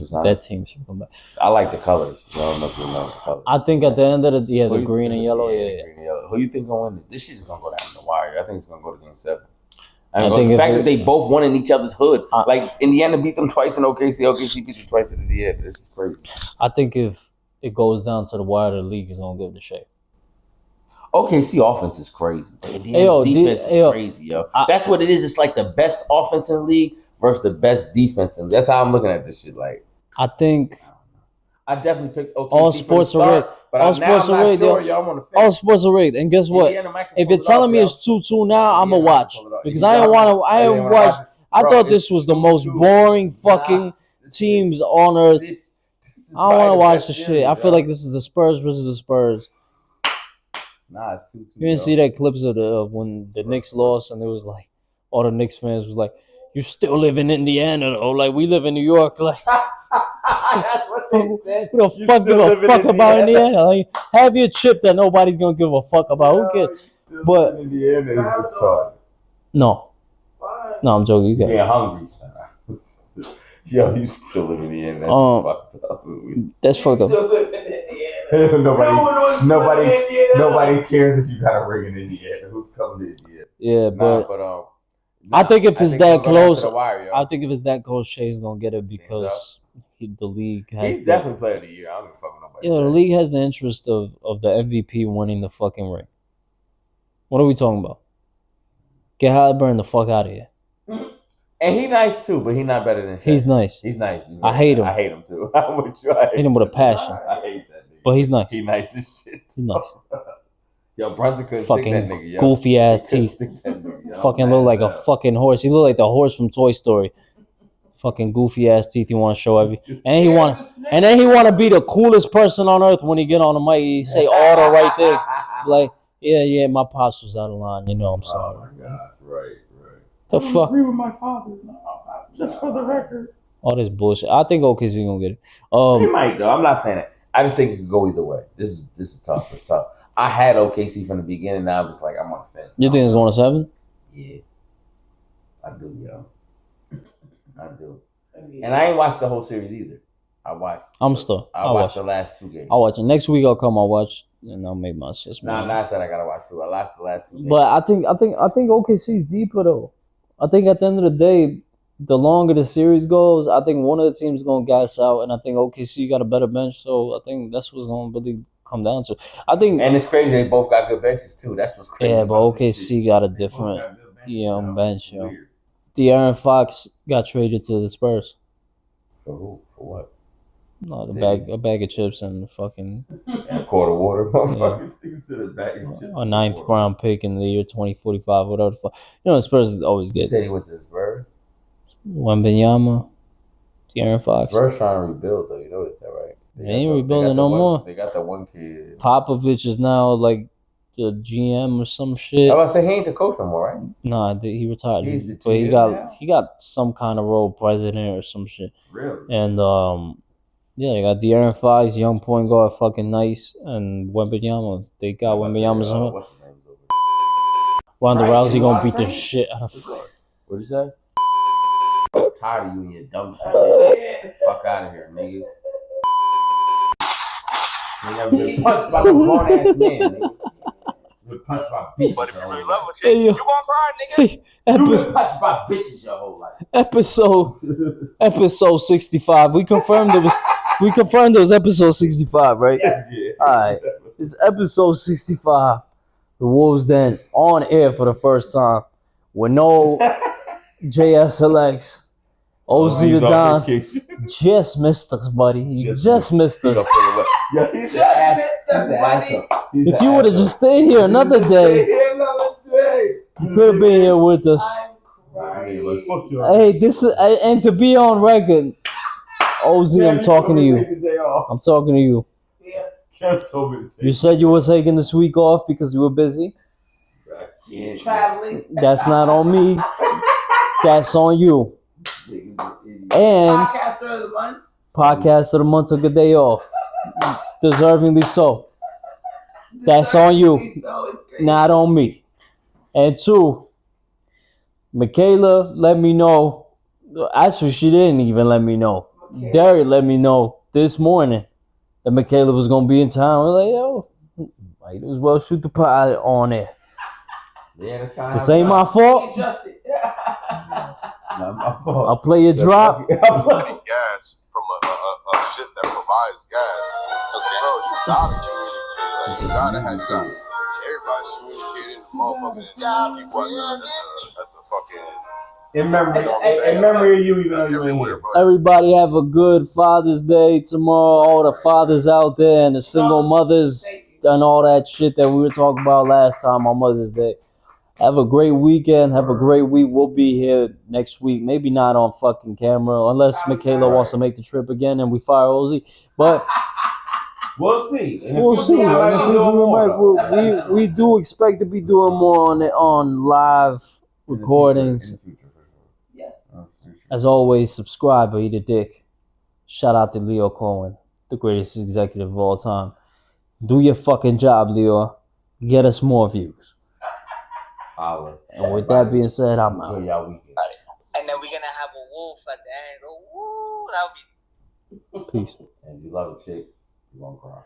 should come back. I like the colors. I don't know if you know the colors. I think at the end of the the green and yellow, yeah. Green and yellow. Who you think gonna win? This shit's gonna go down the wire. I think it's gonna go to Game 7. I think the fact that they both won in each other's hood, like Indiana beat them twice in OKC, OKC beat them twice in Indiana. This is crazy. I think if it goes down to the wire, the league is gonna give it a shake. OKC offense is crazy. Indiana's defense is crazy, yo. That's what it is. It's like the best offense in the league versus the best defense, and that's how I'm looking at this shit. Like, I think I definitely picked OKC. All sports are rigged. All sports are rigged. All sports are rigged. And guess what? If you're telling me it's 2-2 now, I'm gonna watch because I ain't watch. I thought this was the most boring fucking teams on earth. I don't want to watch the shit. I feel like this is the Spurs versus the Spurs. Nah, it's 2-2. You didn't see that clips of when the Knicks lost, and it was like all the Knicks fans was like, "You still live in Indiana, though? Like we live in New York." Like, that's what they said. Who the fuck give a fuck about Indiana? Like, have your chip that nobody's gonna give a fuck about. Who cares? But Indiana is retarded. No, I'm joking. You got being hungry. Yo, you still live in Indiana. That's fucked up. Nobody cares if you got a ring in Indiana. Who's coming to Indiana? Yeah, but I think if it's that close, I think if it's that close, Shay's gonna get it because the league has. He's definitely player of the year. I don't give a fuck with nobody. Yeah, the league has the interest of the MVP winning the fucking ring. What are we talking about? Get Halliburton the fuck out of here. And he nice too, but he not better than Shaq. He's nice. He's nice. I hate him. I hate him too. I'm with you. I hate him with a passion. I hate that nigga. But he's nice. He nice as shit. He's nice. Yo, Brunson couldn't fucking stick that nigga, yo. Goofy ass teeth. Fucking look like a fucking horse. He looked like the horse from Toy Story. fucking goofy ass teeth. He want to show and he want to be the coolest person on earth when he get on the mic. He say all the right things. Like, yeah, my pops was out of line. I'm sorry. Oh my God, right. The fuck? Agree with my father. Just for the record. All this bullshit. I think OKC gonna get it. He might though. I'm not saying it. I just think it could go either way. This is tough. It's tough. I had OKC from the beginning. Now I'm just like I'm on the fence. You think it's going to 7? Yeah, I do, yo. I do. And I ain't watched the whole series either. I watched the last 2 games. I'll watch it. Next week I'll come, I'll watch, and I'll make my assessment. Nah, I said I gotta watch 2. I watched the last 2 games. But I think OKC's deeper though. I think at the end of the day, the longer the series goes, I think one of the teams gonna gas out, and I think OKC got a better bench. So I think that's what's gonna really come down to. And it's crazy they both got good benches too. That's what's crazy. Yeah, but OKC got a different bench. De'Aaron Fox got traded to the Spurs. For who? For what? No, a bag of chips and fucking and a quart of water. Motherfuckers. A 9th round pick in the year 2045, whatever the fuck. The Spurs always get. You said he went to the Spurs? Wembanyama, De'Aaron Fox. Spurs trying to rebuild though. You noticed that, right? They ain't rebuilding no more. They got that one kid. Popovich is now like the GM or some shit. I was about to say he ain't the coach no more, right? Nah, he retired. He's the but GM he got some kind of role, president or some shit. Really? And they got De'Aaron Fox, young point guard, fucking nice, and Wembanyama. They got Wembanyama's on. What's his name? Ronda Rousey gonna beat the shit out of. What'd you say? I'm tired of you and your dumb shit. Fuck out of here, nigga. You never been punched by a grown ass man, nigga. You been punched by bitches. But if you really love a chick, you gonna cry, nigga. You been punched by bitches your whole life. Episode 65. We confirmed it was episode 65, right? Yeah. Alright. It's episode 65. The Wolves Den on air for the first time with no JSLX. OZ the Don just missed us, buddy. You just missed us. If you would have just stayed here another day, you could have been here with us. Hey, this is, and to be on record, OZ, I'm talking to you. I'm talking to you. You said you were taking this week off because you were busy. Traveling. That's not on me. That's on you. And Podcaster of the month took a day off. Deservingly so. That's on you. Not on me. And 2, Michaela let me know. Actually, she didn't even let me know. Derek let me know this morning that Michaela was going to be in town. I was like, yo, might as well shoot the pilot on it. Yeah, that's kind of this ain't my fault. Not my fault. I'll play your drop. Gas from a ship that provides gas. Bro, you gotta communicate. You gotta have gas. Everybody's communicating. Motherfucking people at the fucking. In memory of you, even though you ain't here. Everybody have a good Father's Day tomorrow. All the fathers out there and the single mothers and all that shit that we were talking about last time on Mother's Day. Have a great weekend. Have a great week. We'll be here next week. Maybe not on fucking camera unless Michaela wants to make the trip again and we fire OZ. But we'll see. We'll see. We do expect to be doing more on live recordings. In the future, for sure. Yes. As always, subscribe or eat a dick. Shout out to Leo Cohen, the greatest executive of all time. Do your fucking job, Leo. Get us more views. And with that being said, I'm out. Y'all weekend. And then we're gonna have a wolf at the end. Go, woo, that'll be Peace. And if you love a chick, you won't cry.